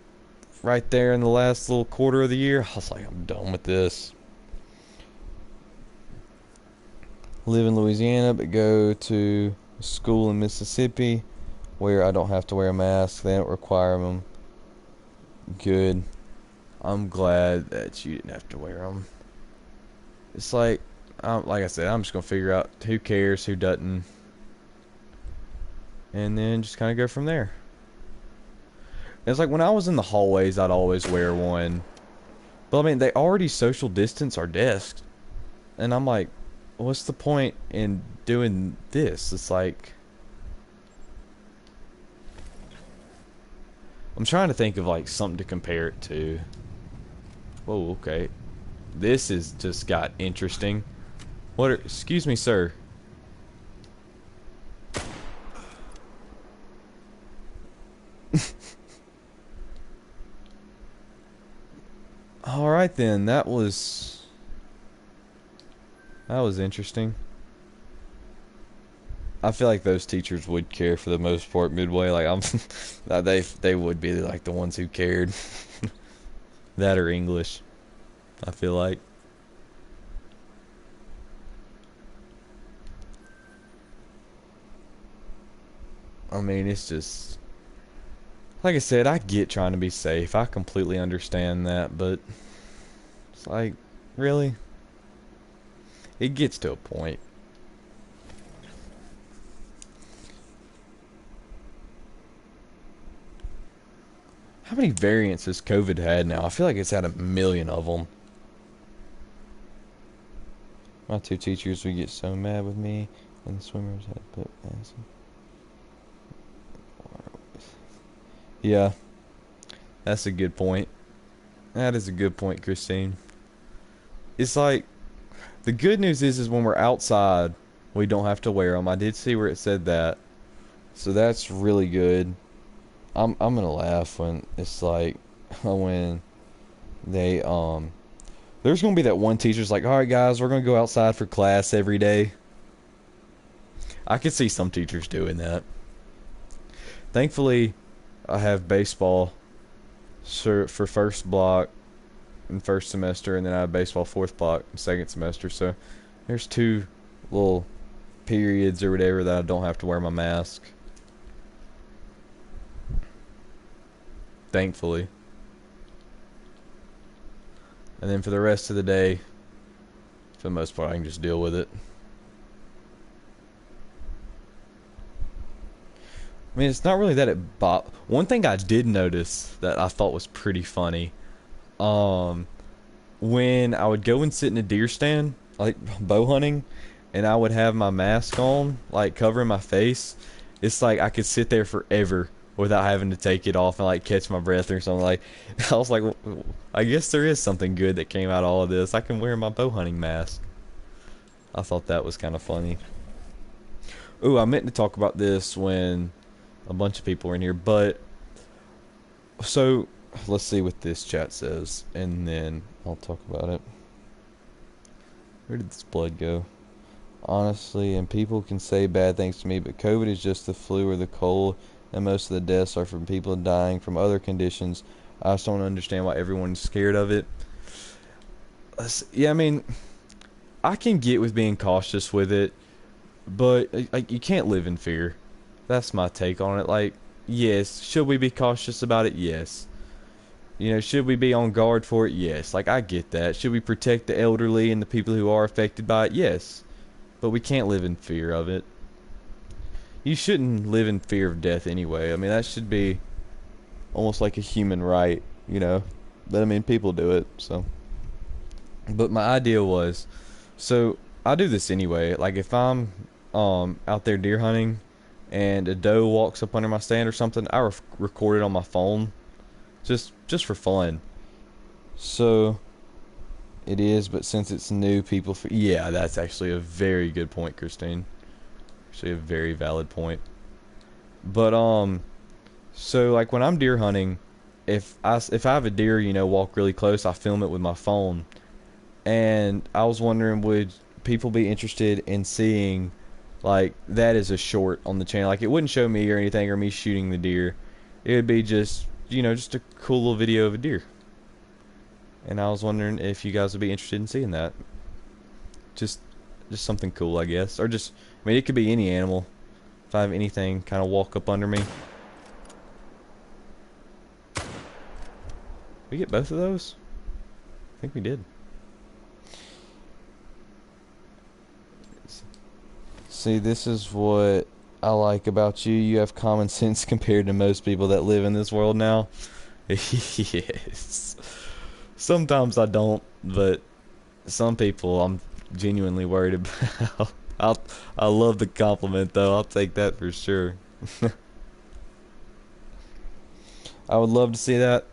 right there in the last little quarter of the year, I was like, I'm done with this. Live in Louisiana, but go to school in Mississippi where I don't have to wear a mask. They don't require them. Good. I'm glad that you didn't have to wear them. It's like I said, I'm just gonna figure out who cares, who doesn't, and then just kind of go from there. It's like when I was in the hallways, I'd always wear one. But I mean, they already social distance our desks. And I'm like, what's the point in doing this? It's like, I'm trying to think of like something to compare it to. Whoa, okay. This is just got interesting. Excuse me, sir. Alright then, that was interesting. I feel like those teachers would care for the most part midway. Like I'm, they would be like the ones who cared. That or English. I feel like. I mean, it's just like I said. I get trying to be safe. I completely understand that, but it's like, really, it gets to a point. How many variants has COVID had now? I feel like it's had a million of them. My two teachers would get so mad with me, and the swimmers had to put masks. Yeah, that's a good point. That is a good point, Christine. It's like the good news is when we're outside, we don't have to wear them. I did see where it said that, so that's really good. I'm gonna laugh when it's like when they there's gonna be that one teacher's like, all right guys, we're gonna go outside for class every day. I could see some teachers doing that. Thankfully, I have baseball for first block in first semester, and then I have baseball fourth block in second semester. So there's two little periods or whatever that I don't have to wear my mask. Thankfully. And then for the rest of the day, for the most part, I can just deal with it. I mean, it's not really that it one thing I did notice that I thought was pretty funny, when I would go and sit in a deer stand, like bow hunting, and I would have my mask on, like covering my face, it's like I could sit there forever without having to take it off and like catch my breath or something. Like, I was like, I guess there is something good that came out of all of this. I can wear my bow hunting mask. I thought that was kind of funny. Ooh, I meant to talk about this when a bunch of people are in here, but so let's see what this chat says, and then I'll talk about it. Where did this blood go? Honestly, and people can say bad things to me, but COVID is just the flu or the cold, and most of the deaths are from people dying from other conditions. I just don't understand why everyone's scared of it. Yeah, I mean, I can get with being cautious with it, but like you can't live in fear. That's my take on it. Like, yes, should we be cautious about it? Yes. You know, should we be on guard for it? Yes. Like, I get that. Should we protect the elderly and the people who are affected by it? Yes. But we can't live in fear of it. You shouldn't live in fear of death anyway. I mean, that should be almost like a human right, you know. But I mean, people do it, so. But my idea was, so I do this anyway. Like if I'm out there deer hunting and a doe walks up under my stand or something, I record it on my phone, just for fun. So it is, but since it's new, people. Yeah, that's actually a very good point, Christine. Actually, a very valid point. But so like when I'm deer hunting, if I have a deer, you know, walk really close, I film it with my phone. And I was wondering, would people be interested in seeing like that as a short on the channel? Like it wouldn't show me or anything or me shooting the deer. It would be just, you know, just a cool little video of a deer. And I was wondering if you guys would be interested in seeing that. Just something cool, I guess. Or just, I mean, it could be any animal. If I have anything kind of walk up under me. We get both of those? I think we did. See, this is what I like about you. You have common sense compared to most people that live in this world now. Yes. Sometimes I don't, but some people I'm genuinely worried about. I love the compliment, though. I'll take that for sure. I would love to see that.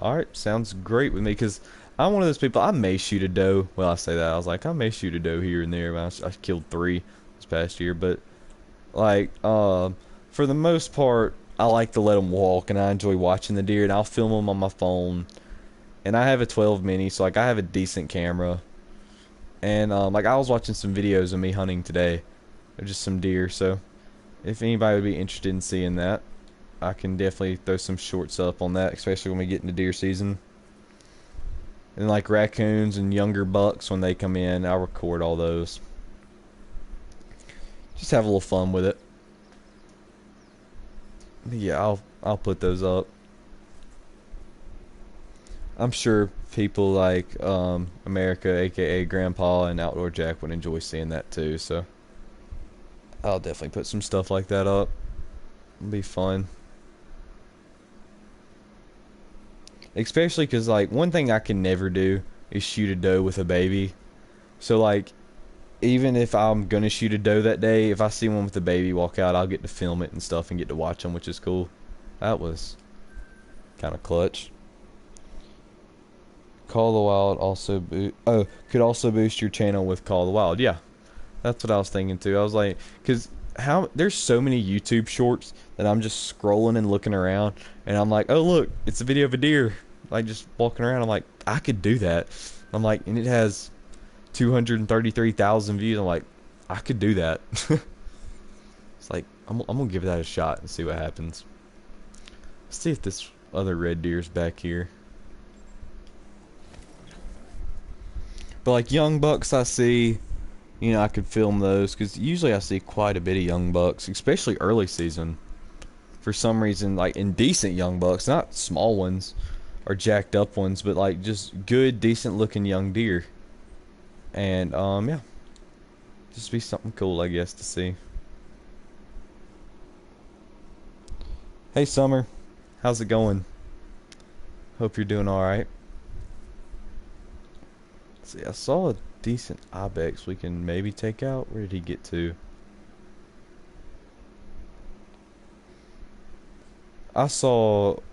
Alright, sounds great with me, because I'm one of those people, I may shoot a doe. Well, I say that, I was like, I may shoot a doe here and there. I killed 3 this past year, but, like, for the most part, I like to let them walk, and I enjoy watching the deer, and I'll film them on my phone. And I have a 12 mini, so, like, I have a decent camera. And, like, I was watching some videos of me hunting today, of just some deer. So if anybody would be interested in seeing that, I can definitely throw some shorts up on that, especially when we get into deer season. And like raccoons and younger bucks, when they come in, I'll record all those. Just have a little fun with it. But yeah, I'll put those up. I'm sure people like America, aka Grandpa, and Outdoor Jack would enjoy seeing that too. So I'll definitely put some stuff like that up. It'll be fun. Especially because, like, one thing I can never do is shoot a doe with a baby. So, like, even if I'm going to shoot a doe that day, if I see one with a baby walk out, I'll get to film it and stuff and get to watch them, which is cool. That was kind of clutch. Call the Wild also could also boost your channel with Call the Wild. Yeah, that's what I was thinking too. I was like, because there's so many YouTube shorts that I'm just scrolling and looking around, and I'm like, oh look, it's a video of a deer, like just walking around. I'm like, I could do that. I'm like, and it has 233,000 views. I'm like, I could do that. It's like, I'm gonna give that a shot and see what happens. Let's see if this other red deer's back here. But like young bucks I see, you know, I could film those, because usually I see quite a bit of young bucks, especially early season. For some reason, like in decent young bucks, not small ones or jacked up ones, but like just good, decent looking young deer. And yeah, just be something cool, I guess, to see. Hey Summer, how's it going? Hope you're doing alright. See, I saw a decent ibex we can maybe take out. Where did he get to?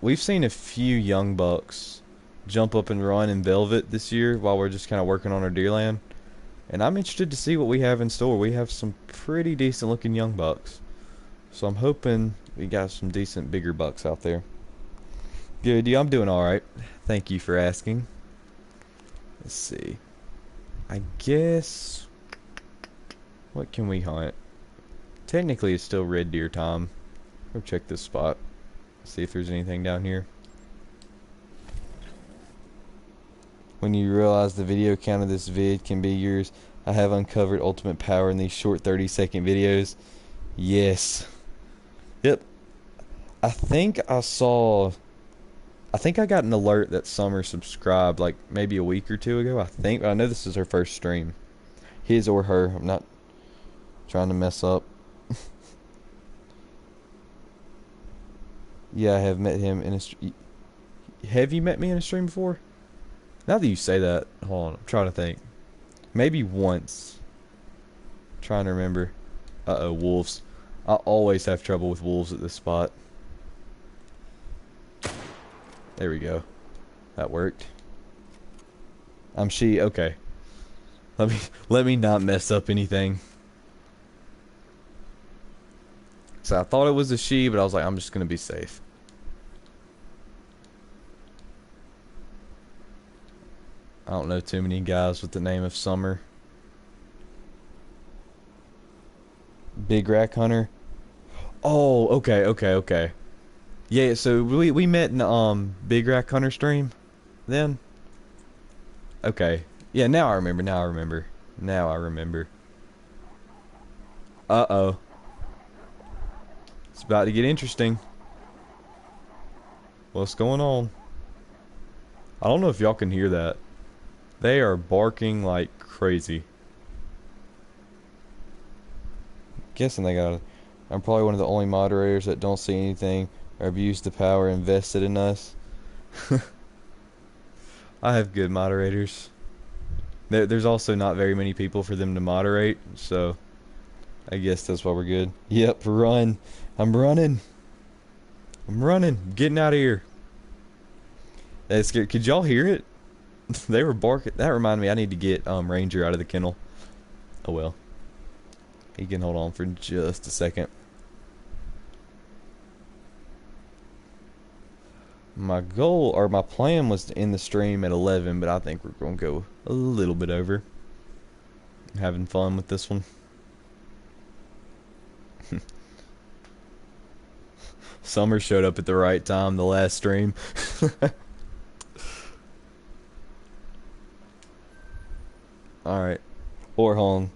We've seen a few young bucks jump up and run in velvet this year while we're just kind of working on our deer land. And I'm interested to see what we have in store. We have some pretty decent looking young bucks. So I'm hoping we got some decent bigger bucks out there. Good, yeah, I'm doing alright. Thank you for asking. Let's see. I guess, what can we hunt? Technically it's still red deer time. Go check this spot. See if there's anything down here. When you realize the video count of this vid can be yours, I have uncovered ultimate power in these short 30-second videos. Yes. Yep. I think I got an alert that Summer subscribed like maybe a week or two ago. I know this is her first stream. His or her. I'm not trying to mess up. Yeah, I have met him in a Have you met me in a stream before? Now that you say that, hold on, I'm trying to think. Maybe once. I'm trying to remember. Uh-oh, wolves. I always have trouble with wolves at this spot. There we go. That worked. Okay. Let me not mess up anything. So I thought it was a she, but I was like, I'm just gonna be safe. I don't know too many guys with the name of Summer. Big Rack Hunter. Oh, okay. Yeah, so we met in Big Rack Hunter stream then. Okay. Yeah, now I remember. Uh-oh. It's about to get interesting. What's going on? I don't know if y'all can hear that. They are barking like crazy. Guessing they got it. I'm probably one of the only moderators that don't see anything or abuse the power invested in us. I have good moderators. There's also not very many people for them to moderate, so I guess that's why we're good. Yep, run. I'm running. Getting out of here. That's scared. Could y'all hear it? They were barking. That reminded me, I need to get Ranger out of the kennel. Oh well. He can hold on for just a second. My goal, or my plan, was to end the stream at 11, but I think we're going to go a little bit over. I'm having fun with this one. Summer showed up at the right time the last stream. Alright. Orhong.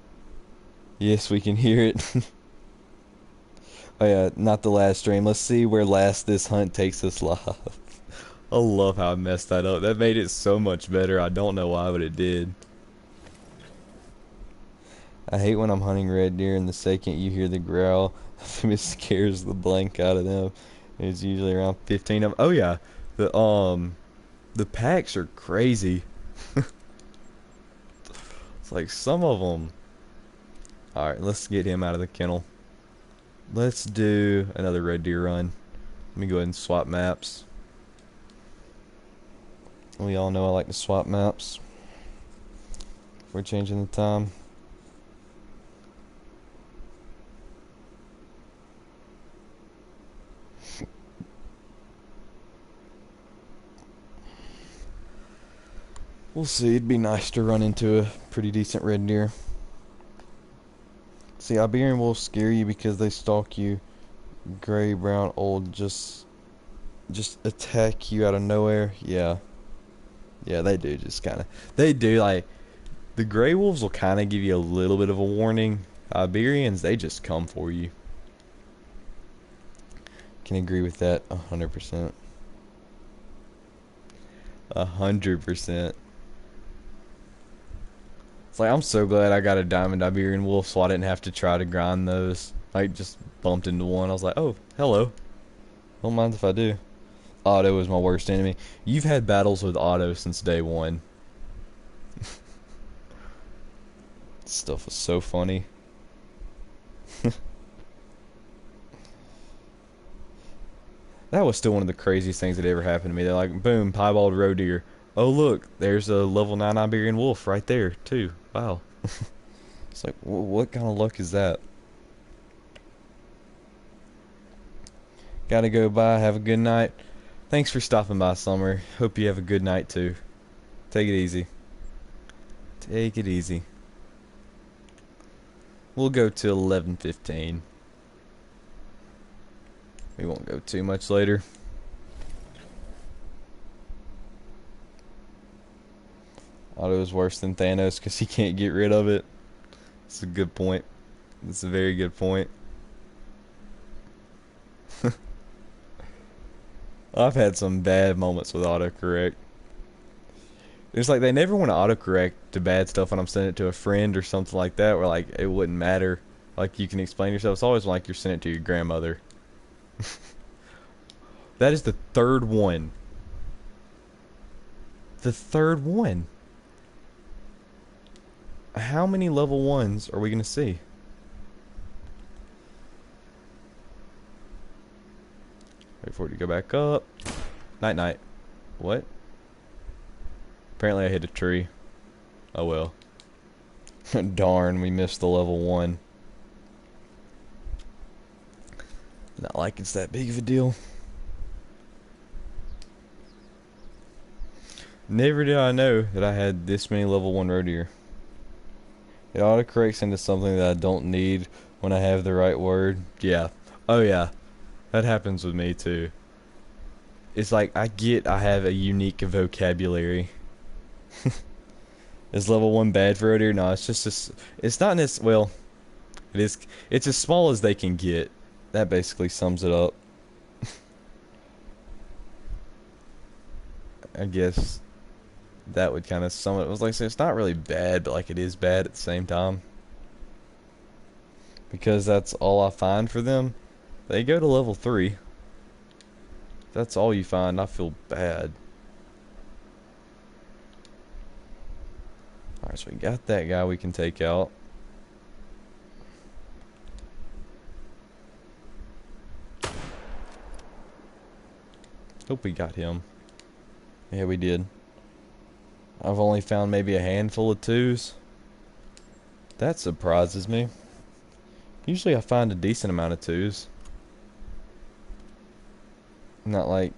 Yes, we can hear it. Oh yeah, not the last stream. Let's see where last this hunt takes us live. I love how I messed that up. That made it so much better. I don't know why, but it did. I hate when I'm hunting red deer and the second you hear the growl, it scares the blank out of them. It's usually around 15 of them. Oh yeah, the packs are crazy. It's like some of them. All right, let's get him out of the kennel. Let's do another red deer run. Let me go ahead and swap maps. We all know I like to swap maps. We're changing the time. We'll see. It'd be nice to run into a pretty decent red deer. See, Iberian wolves scare you because they stalk you. Gray, brown, old, just attack you out of nowhere. Yeah. Yeah, they do just kind of. They do, like, the gray wolves will kind of give you a little bit of a warning. Iberians, they just come for you. Can agree with that 100%. 100%. It's like, I'm so glad I got a diamond Iberian wolf so I didn't have to try to grind those. I just bumped into one. I was like, oh, hello. Don't mind if I do. Otto is my worst enemy. You've had battles with Otto since day one. This stuff was so funny. That was still one of the craziest things that ever happened to me. They're like, boom, piebald roe deer. Oh, look, there's a level 9 Iberian wolf right there, too. Wow. It's like, what kind of luck is that? Gotta go. Bye. Have a good night. Thanks for stopping by, Summer. Hope you have a good night, too. Take it easy. Take it easy. We'll go to 11:15. We won't go too much later. Otto's worse than Thanos because he can't get rid of it. That's a good point. That's a very good point. I've had some bad moments with autocorrect. It's like they never want to autocorrect to bad stuff when I'm sending it to a friend or something like that, where like it wouldn't matter. Like you can explain yourself. It's always like you're sending it to your grandmother. That is the third one. The third one. How many level 1s are we going to see? Wait for it to go back up. Night night. What? Apparently I hit a tree. Oh well. Darn, we missed the level 1. Not like it's that big of a deal. Never did I know that I had this many level 1 roe deer. It autocorrects into something that I don't need when I have the right word. Yeah. Oh yeah. That happens with me too. It's like I have a unique vocabulary. Is level 1 bad for roe deer? No, it's just it's not well, it is, it's as small as they can get. That basically sums it up. I guess that would kind of sum it. It was like, so it's not really bad, but like it is bad at the same time. Because that's all I find for them. They go to level 3. If that's all you find, I feel bad. Alright, so we got that guy we can take out. Hope we got him. Yeah, we did. I've only found maybe a handful of 2s. That surprises me. Usually I find a decent amount of 2s. Not like,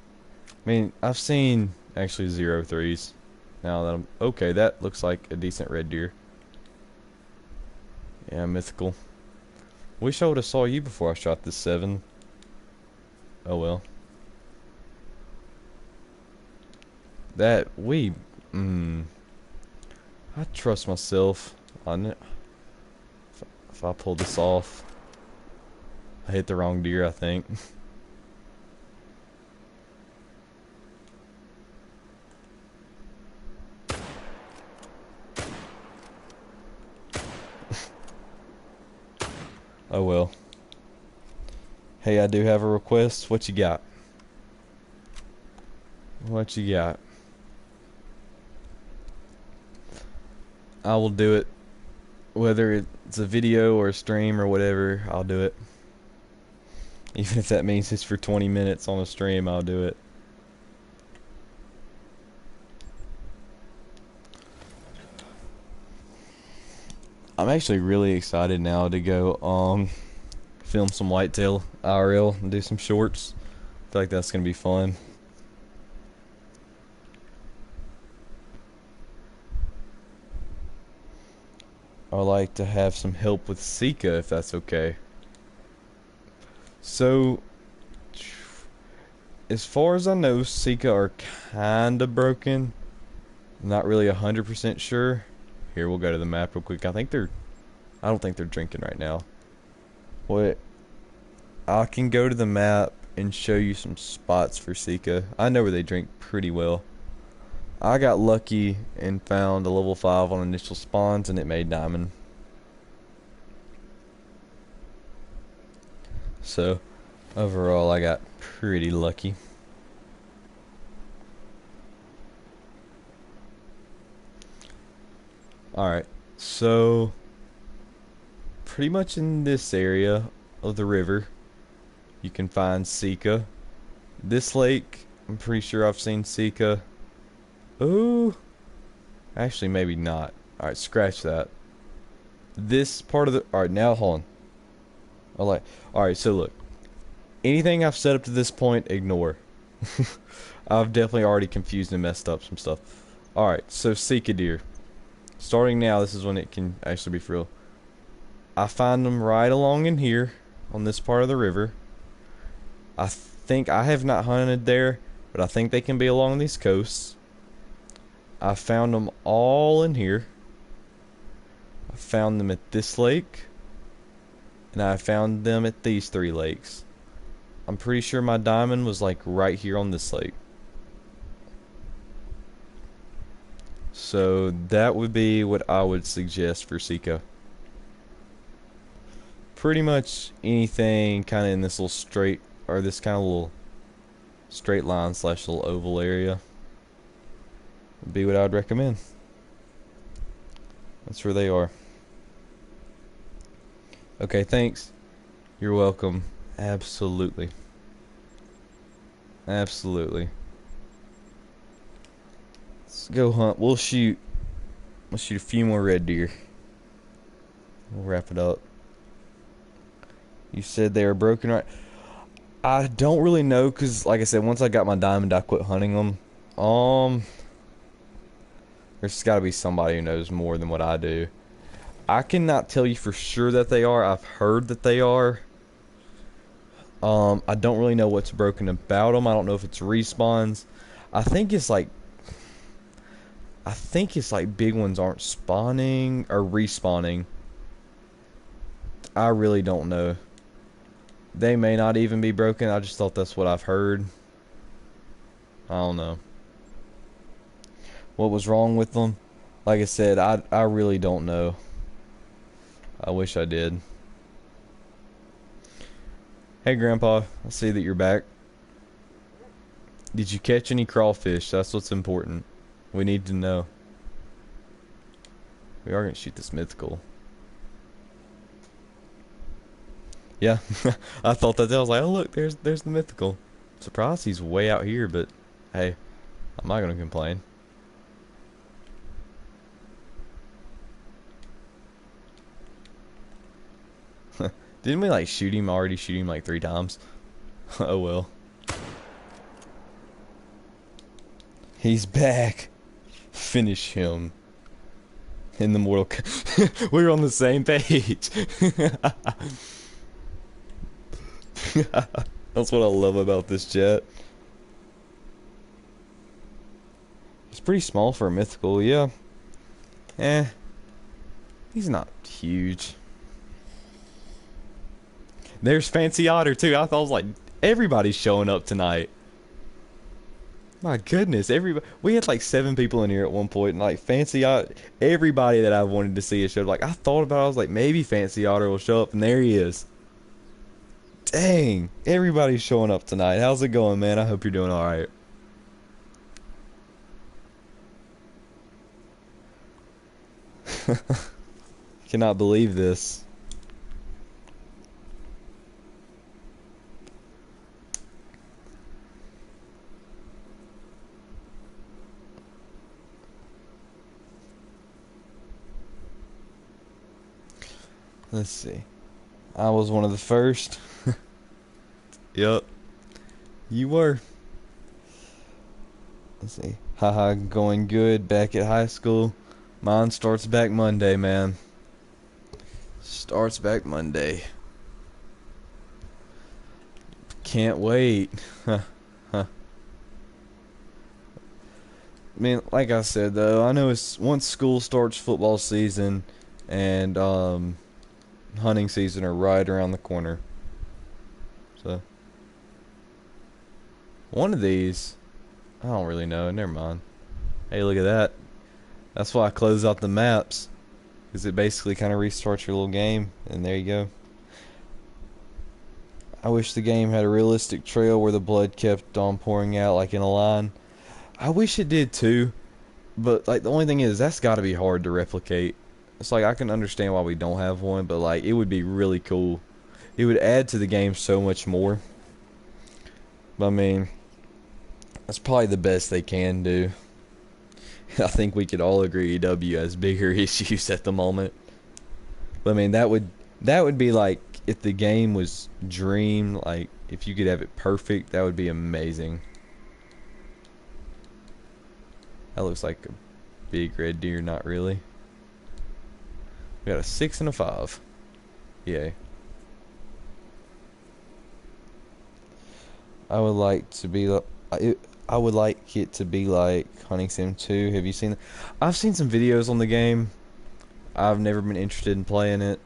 I mean, I've seen actually 0 3s. Now that I'm, okay, that looks like a decent red deer. Yeah, mythical. Wish I would have saw you before I shot this 7. Oh well. That we I trust myself on it. If I pull this off, I hit the wrong deer, I think. Oh well. Hey, I do have a request. What you got? What you got? I will do it. Whether it's a video or a stream or whatever, I'll do it. Even if that means it's for 20 minutes on a stream, I'll do it. I'm actually really excited now to go film some whitetail IRL and do some shorts. I feel like that's gonna be fun. I'd like to have some help with Sika if that's okay. So, as far as I know, Sika are kinda broken. Not really 100% sure. Here, we'll go to the map real quick. I don't think they're drinking right now. What? I can go to the map and show you some spots for Sika. I know where they drink pretty well. I got lucky and found a level 5 on initial spawns and it made diamond. So, overall I got pretty lucky. Alright, so pretty much in this area of the river you can find Sika. This lake, I'm pretty sure I've seen Sika. Oh, actually maybe not. Alright, scratch that. This part of the... Alright, now hold on. Alright, so look. Anything I've said up to this point, ignore. I've definitely already confused and messed up some stuff. Alright, so Sika deer. Starting now, this is when it can actually be for real. I find them right along in here, on this part of the river. I think, I have not hunted there, but I think they can be along these coasts. I found them all in here. I found them at this lake. And I found them at these 3 lakes. I'm pretty sure my diamond was like right here on this lake. So that would be what I would suggest for Sika. Pretty much anything kind of in this little straight, or this kind of little straight line / little oval area would be what I would recommend. That's where they are. Okay, thanks. You're welcome. Absolutely. Absolutely. Let's go hunt. We'll shoot a few more red deer. We'll wrap it up. You said they were broken, right? I don't really know, because like I said, once I got my diamond, I quit hunting them. There's got to be somebody who knows more than what I do. I cannot tell you for sure that they are. I've heard that they are. I don't really know what's broken about them. I don't know if it's respawns. I think it's like big ones aren't spawning or respawning. I really don't know. They may not even be broken. I just thought that's what I've heard. I don't know what was wrong with them. Like I said, I really don't know. I wish I did. Hey Grandpa, I see that you're back. Did you catch any crawfish? That's what's important. We need to know. We are gonna shoot this mythical. Yeah, I thought that. I was like, oh look, there's the mythical. Surprised he's way out here, but hey, I'm not gonna complain. Didn't we like shoot him like 3 times? Oh well. He's back. Finish him. In the Mortal Kombat. We're on the same page. That's what I love about this jet. It's pretty small for a mythical, yeah. Eh, he's not huge. There's Fancy Otter too. I was like, everybody's showing up tonight. My goodness, everybody. We had like 7 people in here at one point, and like Fancy Otter, everybody that I wanted to see it showed. Like I thought about it, I was like, maybe Fancy Otter will show up, and there he is. Dang, everybody's showing up tonight. How's it going, man? I hope you're doing all right. Cannot believe this. Let's see. I was one of the first. Yep, you were. Let's see. Haha, going good back at high school. Mine starts back Monday, man. Starts back Monday. Can't wait. Huh. Huh. I mean, like I said though, I know it's once school starts, football season and hunting season are right around the corner. So one of these, I don't really know. Never mind. Hey, look at that. That's why I close out the maps, because it basically kind of restarts your little game, and there you go. I wish the game had a realistic trail where the blood kept on pouring out like in a line. I wish it did too, but like the only thing is that's got to be hard to replicate. It's like I can understand why we don't have one, but like it would be really cool. It would add to the game so much more. But I mean, that's probably the best they can do. I think we could all agree EW has bigger issues at the moment. But I mean, that would be like if the game was Dream, like if you could have it perfect, that would be amazing. That looks like a big red deer, not really. We got a 6 and a 5. Yay. I would like to be I would like it to be like Hunting Sim 2. Have you seen it? I've seen some videos on the game. I've never been interested in playing it.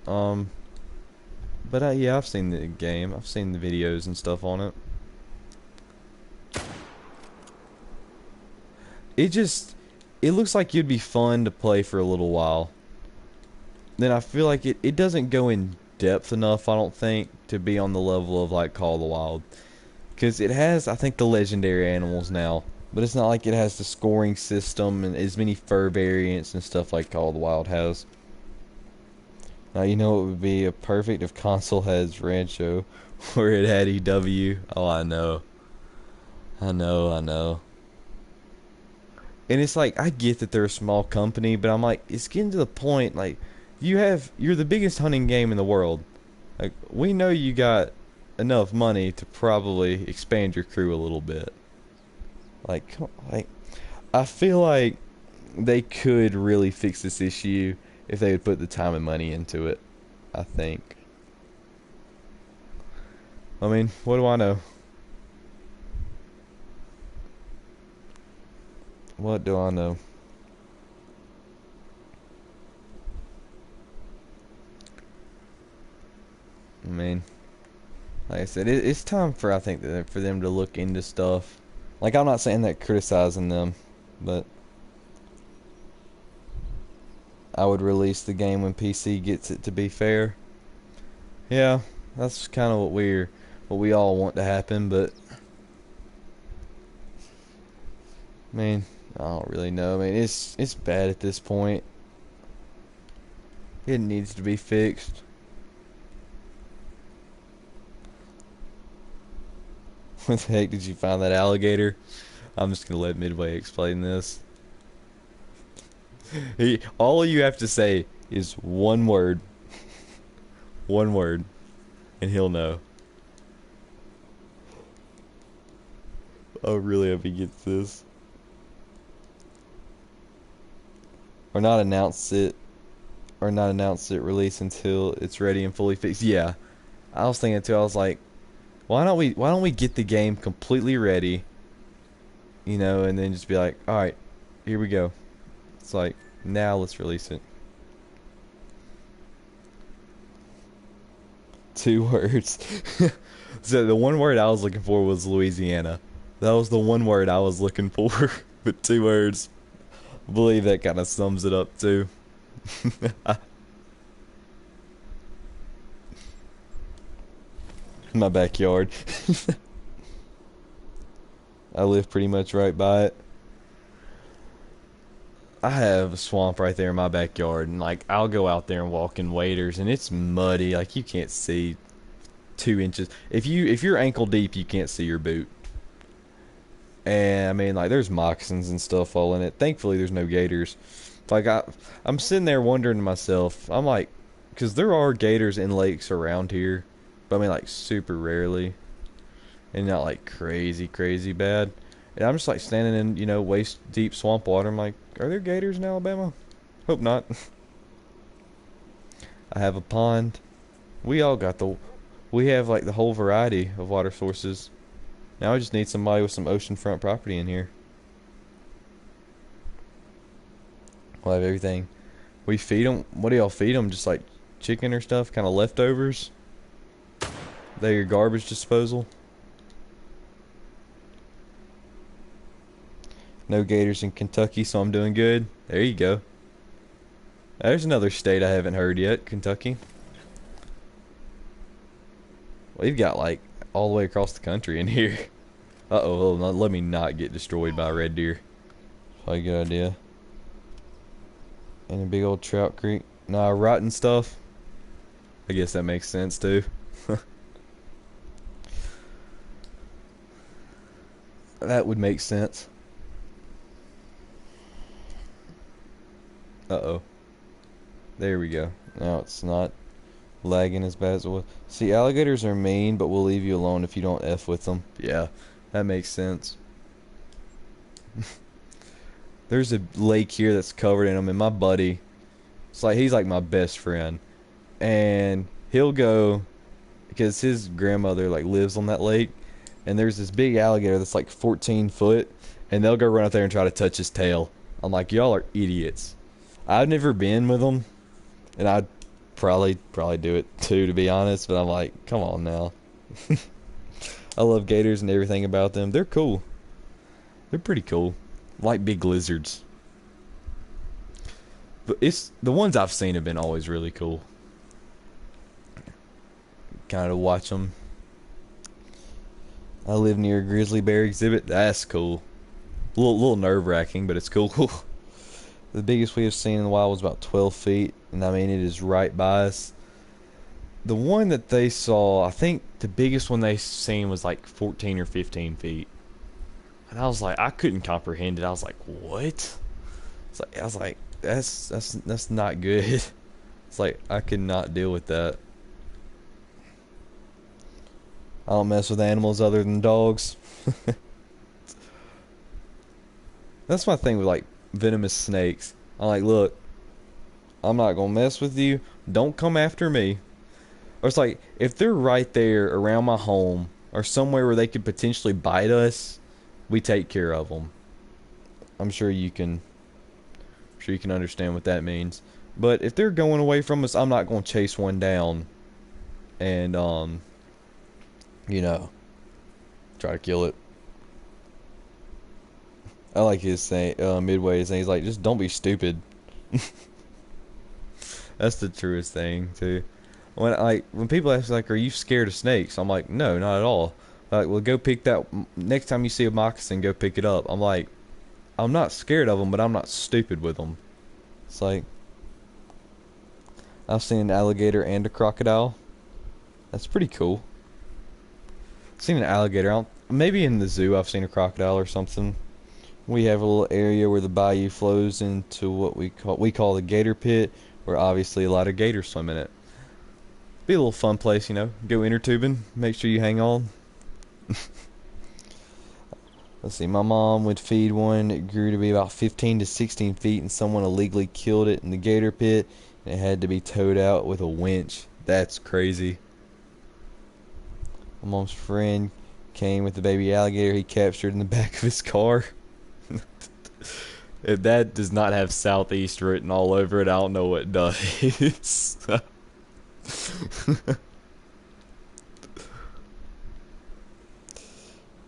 But yeah, I've seen the game. I've seen the videos and stuff on it. It looks like it'd be fun to play for a little while. Then I feel like it doesn't go in depth enough, I don't think, to be on the level of like Call of the Wild. Because it has, I think, the legendary animals now. But it's not like it has the scoring system and as many fur variants and stuff like Call of the Wild has. Now, you know it would be a perfect if console has Rancho, where it had EW. Oh, I know. I know, I know. And it's like, I get that they're a small company, but I'm like, it's getting to the point, like, you're the biggest hunting game in the world. Like, we know you got enough money to probably expand your crew a little bit. Like, I feel like they could really fix this issue if they would put the time and money into it, I think. I mean, what do I know? What do I know? I mean, like I said, it's time for, I think, for them to look into stuff. Like, I'm not saying that criticizing them, but I would release the game when PC gets it, to be fair. Yeah, that's kind of what we all want to happen, but I mean, I don't really know. I mean, it's bad at this point. It needs to be fixed. Where the heck did you find that alligator? I'm just gonna let Midway explain this. All you have to say is one word. One word. And he'll know. I really hope he gets this. Or not announce it. Or not announce it release until it's ready and fully fixed. Yeah. I was thinking too, I was like, why don't we get the game completely ready, you know, and then just be like, all right, here we go. It's like, now let's release it. 2 words. So the one word I was looking for was Louisiana. That was the one word I was looking for. But 2 words. I believe that kind of sums it up too. My backyard. I live pretty much right by it. I have a swamp right there in my backyard, and like I'll go out there and walk in waders, and it's muddy. Like you can't see 2 inches. If you're ankle deep, you can't see your boot. And I mean, like there's moccasins and stuff all in it. Thankfully, there's no gators. Like I'm sitting there wondering to myself. I'm like, because there are gators in lakes around here, but I mean like super rarely, and not like crazy bad. And I'm just like standing in, you know, waist deep swamp water. I'm like, are there gators in Alabama? Hope not. I have a pond. We all got the, we have like the whole variety of water sources. Now I just need somebody with some oceanfront property in here. We'll have everything. We feed them. What do y'all feed them? Just like chicken or stuff? Kind of leftovers? They're your garbage disposal? No gators in Kentucky, so I'm doing good. There you go. There's another state I haven't heard yet. Kentucky. We've got like all the way across the country in here. Uh-oh, let me not get destroyed by a red deer. Probably a good idea. And a big old trout creek. Nah, rotten stuff. I guess that makes sense too. That would make sense. Uh-oh. There we go. Now it's not lagging as bad as it was. See, alligators are mean, but we'll leave you alone if you don't F with them. Yeah, that makes sense. There's a lake here that's covered in them, and my buddy, it's like he's like my best friend, and he'll go because his grandmother like lives on that lake, and there's this big alligator that's like 14 foot, and they'll go run out there and try to touch his tail. I'm like, y'all are idiots. I've never been with them, and I'd probably do it too, to be honest. But I'm like, come on now. I love gators and everything about them. They're cool. They're pretty cool. Like big lizards. But it's the ones I've seen have been always really cool. Kind of watch them. I live near a grizzly bear exhibit. That's cool. Little nerve wracking, but it's cool. The biggest we have seen in the wild was about 12 feet, and I mean it is right by us. The one that they saw, I think the biggest one they seen was like 14 or 15 feet. And I was like, I couldn't comprehend it. I was like, what? I was like, that's not good. It's like I could not deal with that. I don't mess with animals other than dogs. That's my thing with like venomous snakes. I'm like, look, I'm not gonna mess with you. Don't come after me. Or it's like if they're right there around my home or somewhere where they could potentially bite us, we take care of them. I'm sure you can. I'm sure you can understand what that means. But if they're going away from us, I'm not gonna chase one down and you know, try to kill it. I like his saying, Midway's saying, he's like, just don't be stupid. That's the truest thing too. When people ask like, are you scared of snakes? I'm like, no, not at all. Like, well, go pick that. Next time you see a moccasin, go pick it up. I'm like, I'm not scared of them, but I'm not stupid with them. It's like, I've seen an alligator and a crocodile. That's pretty cool. I've seen an alligator. Maybe in the zoo I've seen a crocodile or something. We have a little area where the bayou flows into what we call the gator pit, where obviously a lot of gators swim in it. Be a little fun place, you know. Go inner tubing. Make sure you hang on. Let's see. My mom would feed one. It grew to be about 15 to 16 feet, and someone illegally killed it in the gator pit, and it had to be towed out with a winch. That's crazy. My mom's friend came with the baby alligator he captured in the back of his car. If that does not have Southeast written all over it, I don't know what does.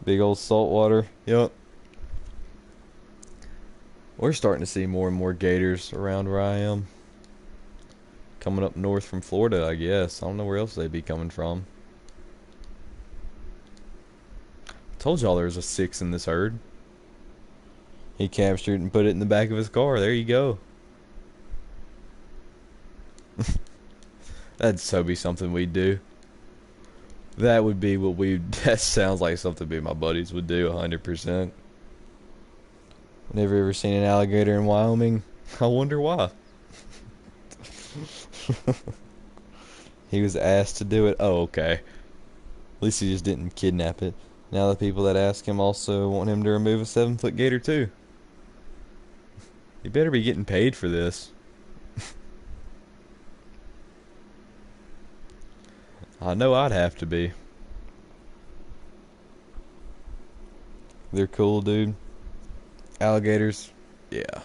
Big old saltwater. Yep. We're starting to see more and more gators around where I am. Coming up north from Florida, I guess. I don't know where else they'd be coming from. Told y'all there was a 6 in this herd. He captured it and put it in the back of his car. There you go. That'd so be something we'd do. That would be what we... That sounds like something me and my buddies would do, 100%. Never ever seen an alligator in Wyoming. I wonder why. He was asked to do it. Oh, okay. At least he just didn't kidnap it. Now the people that ask him also want him to remove a 7-foot gator too. You better be getting paid for this. I know I'd have to be. They're cool, dude. Alligators, yeah.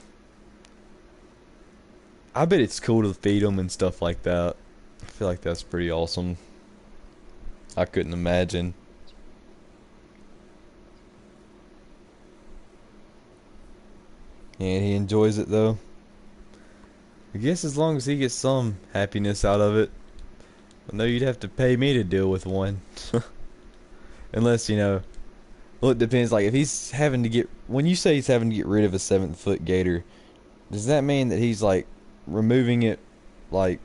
I bet it's cool to feed them and stuff like that. I feel like that's pretty awesome. I couldn't imagine. And he enjoys it though. I guess as long as he gets some happiness out of it. I know you'd have to pay me to deal with one. Unless, you know, well, it depends. Like, if he's having to get, when you say he's having to get rid of a 7-foot gator, does that mean that he's like removing it, like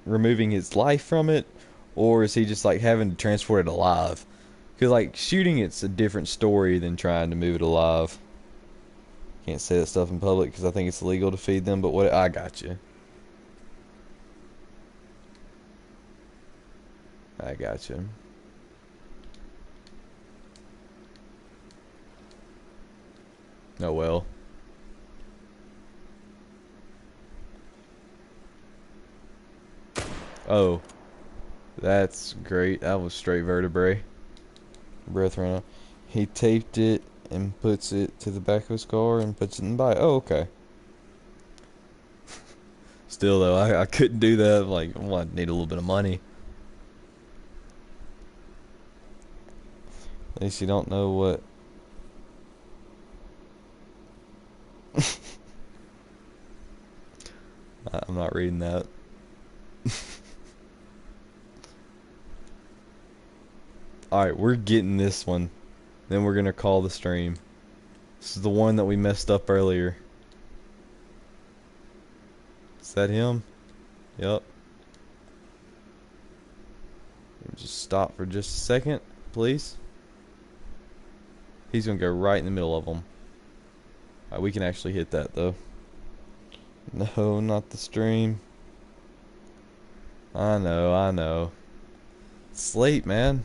removing his life from it, or is he just like having to transport it alive? Because like shooting it's a different story than trying to move it alive. Can't say that stuff in public because I think it's illegal to feed them. But what I got you. I got you. Oh well. Oh, that's great. That was straight vertebrae. Breath ran out. He taped it and puts it to the back of his car and puts it in the bike. Oh, okay. Still though, I couldn't do that. Like, well, I need a little bit of money. At least you don't know what. I'm not reading that. Alright, we're getting this one. Then we're gonna call the stream. This is the one that we messed up earlier. Is that him? Yep. Just stop for just a second, please. He's gonna go right in the middle of them. Alright, we can actually hit that though. No, not the stream. I know, I know. It's late, man.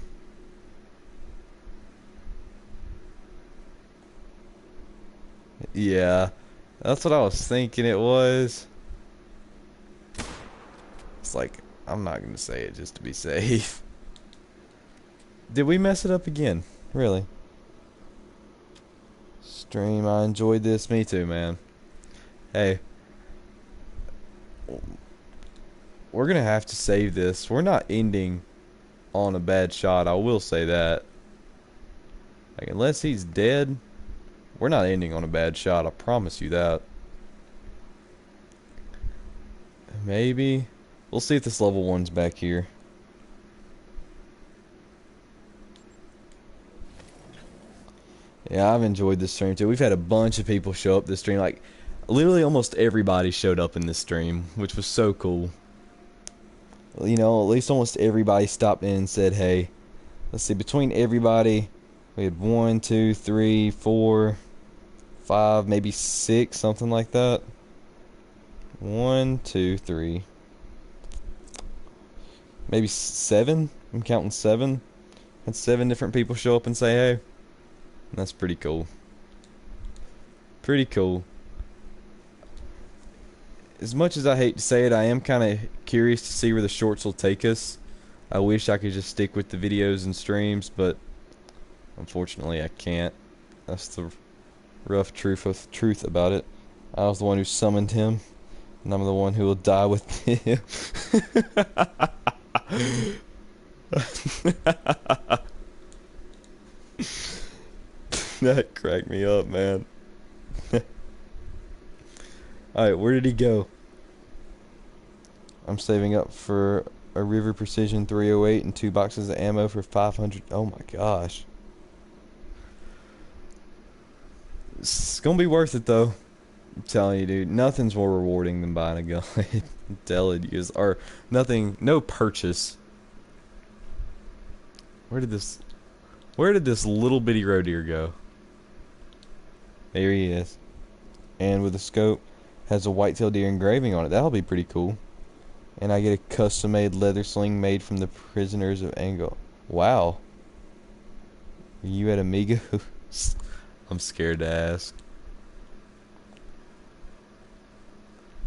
Yeah, that's what I was thinking it was. It's like, I'm not gonna say it just to be safe. Did we mess it up again? Really? Stream, I enjoyed this. Me too, man. Hey. We're gonna have to save this. We're not ending on a bad shot, I will say that. Like, unless he's dead, we're not ending on a bad shot, I promise you that. Maybe. We'll see if this level 1's back here. Yeah, I've enjoyed this stream too. We've had a bunch of people show up this stream. Like, literally almost everybody showed up in this stream, which was so cool. You know, at least almost everybody stopped in and said, hey. Let's see, between everybody, we had 1, 2, 3, 4, 5, maybe 6, something like that. 1, 2, 3. Maybe 7. I'm counting 7. Had 7 different people show up and say hey. That's pretty cool. Pretty cool. As much as I hate to say it, I am kind of curious to see where the shorts will take us. I wish I could just stick with the videos and streams, but unfortunately I can't. That's the rough truth about it. I was the one who summoned him, and I'm the one who will die with him. That cracked me up, man. Alright, where did he go? I'm saving up for a River Precision 308 and 2 boxes of ammo for 500. Oh my gosh. It's gonna be worth it though. I'm telling you, dude. Nothing's more rewarding than buying a gun. I'm telling you. Or nothing, no purchase. Where did this little bitty roe deer go? There he is. And with a scope, has a whitetail deer engraving on it. That'll be pretty cool. And I get a custom-made leather sling made from the prisoners of Angola. Wow. Are you at Amigos? I'm scared to ask.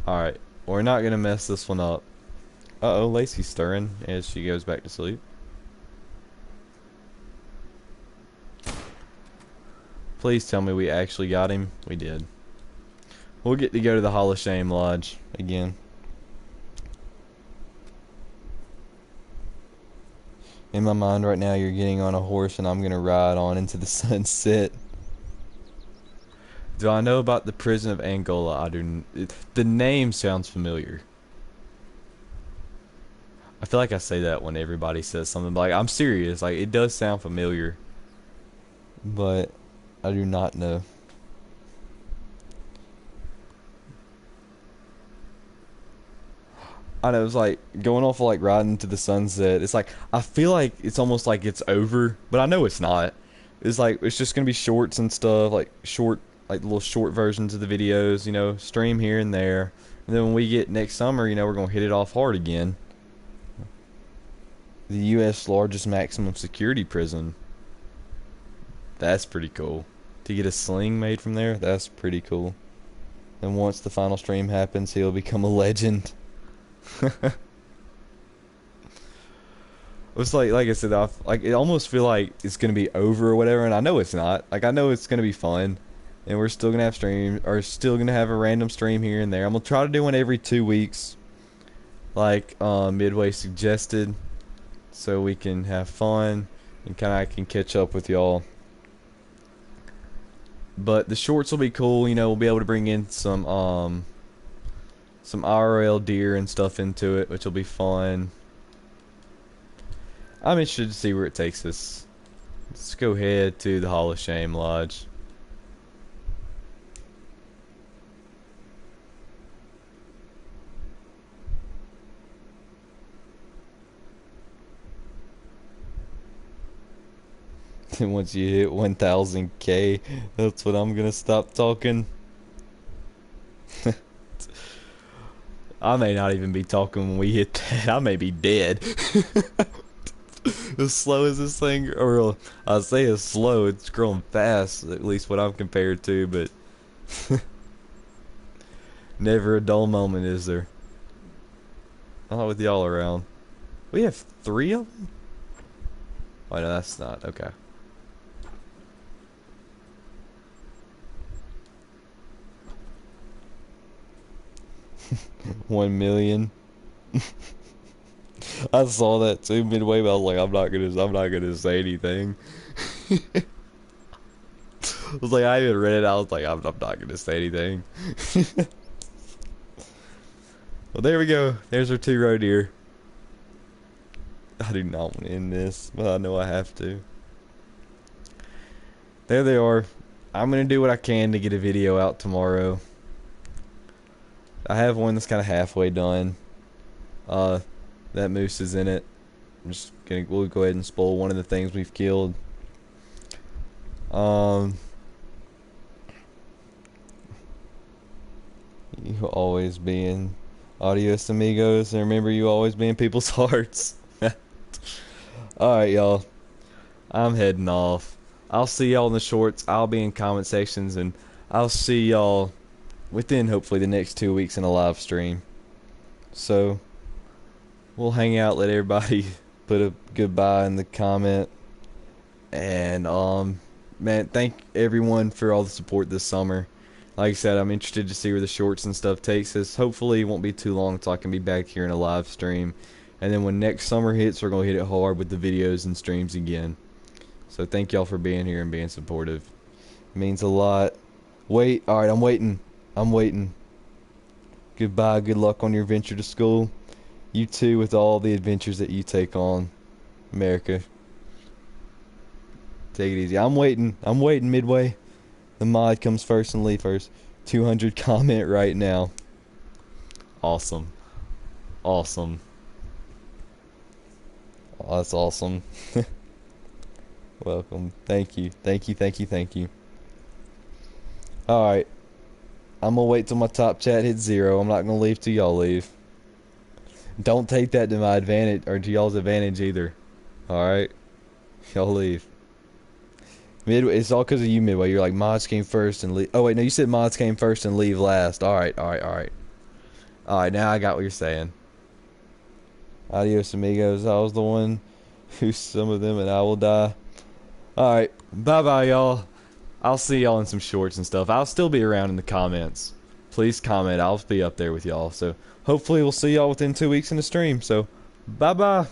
Alright. We're not going to mess this one up. Uh-oh, Lacey's stirring as she goes back to sleep. Please tell me we actually got him. We did. We'll get to go to the Hall of Shame Lodge again. In my mind right now, you're getting on a horse and I'm going to ride on into the sunset. Do I know about the prison of Angola? I do. The name sounds familiar. I feel like I say that when everybody says something. Like, I'm serious. Like, it does sound familiar. But I do not know. I know, it's like going off of like riding to the sunset. It's like I feel like it's almost like it's over, but I know it's not. It's like it's just gonna be shorts and stuff, like short, like little short versions of the videos. You know, stream here and there, and then when we get next summer, you know, we're gonna hit it off hard again. The U.S. largest maximum security prison. That's pretty cool. To get a sling made from there, that's pretty cool. And once the final stream happens, he'll become a legend. It's like I said, like it almost feel like it's gonna be over or whatever, and I know it's not. Like I know it's gonna be fun, and we're still gonna have stream, or still gonna have a random stream here and there. I'm gonna try to do one every 2 weeks, like Midway suggested, so we can have fun and I can catch up with y'all. But the shorts will be cool. You know, we'll be able to bring in some IRL deer and stuff into it, which will be fun. I'm interested to see where it takes us. Let's go head to the Hall of Shame Lodge. And once you hit 1000K, that's when I'm gonna stop talking. I may not even be talking when we hit that. I may be dead. As slow as this thing, or I say as slow, it's growing fast, at least what I'm compared to, but never a dull moment, is there? Not with y'all around. We have 3 of them? Oh no, that's not, okay. $1 million. I saw that too midway, but I was like, I'm not gonna say anything. I was like, I even read it. I was like, I'm not gonna say anything. Well, there we go. There's our 2 roe deer. I do not want to end this, but I know I have to. There they are. I'm gonna do what I can to get a video out tomorrow. I have one that's kind of halfway done. That moose is in it. We'll go ahead and spoil one of the things we've killed. You always be in Adios amigos, and remember, you always be in people's hearts. Alright, y'all. I'm heading off. I'll see y'all in the shorts. I'll be in comment sections, and I'll see y'all within hopefully the next 2 weeks in a live stream. So we'll hang out, let everybody put a goodbye in the comment. And man, thank everyone for all the support this summer. Like I said, I'm interested to see where the shorts and stuff takes us. Hopefully it won't be too long until I can be back here in a live stream. And then when next summer hits, we're going to hit it hard with the videos and streams again. So thank y'all for being here and being supportive. It means a lot. Wait, alright, I'm waiting. I'm waiting. Goodbye, good luck on your venture to school. You too, with all the adventures that you take on. America. Take it easy. I'm waiting, Midway. The mod comes first and leave first. 200 comment right now. Awesome. Awesome. Oh, that's awesome. Welcome. Thank you. Thank you, thank you, thank you. Alright. I'm gonna wait till my top chat hits 0. I'm not gonna leave till y'all leave. Don't take that to my advantage, or to y'all's advantage either. Alright? Y'all leave. Midway, it's all because of you, Midway. You're like, mods came first and leave. Oh, wait, no, you said mods came first and leave last. Alright, alright, alright. Alright, now I got what you're saying. Adios, amigos. I was the one who some of them and I will die. Alright, bye-bye, y'all. I'll see y'all in some shorts and stuff. I'll still be around in the comments. Please comment. I'll be up there with y'all. So, hopefully we'll see y'all within 2 weeks in the stream. So, bye-bye.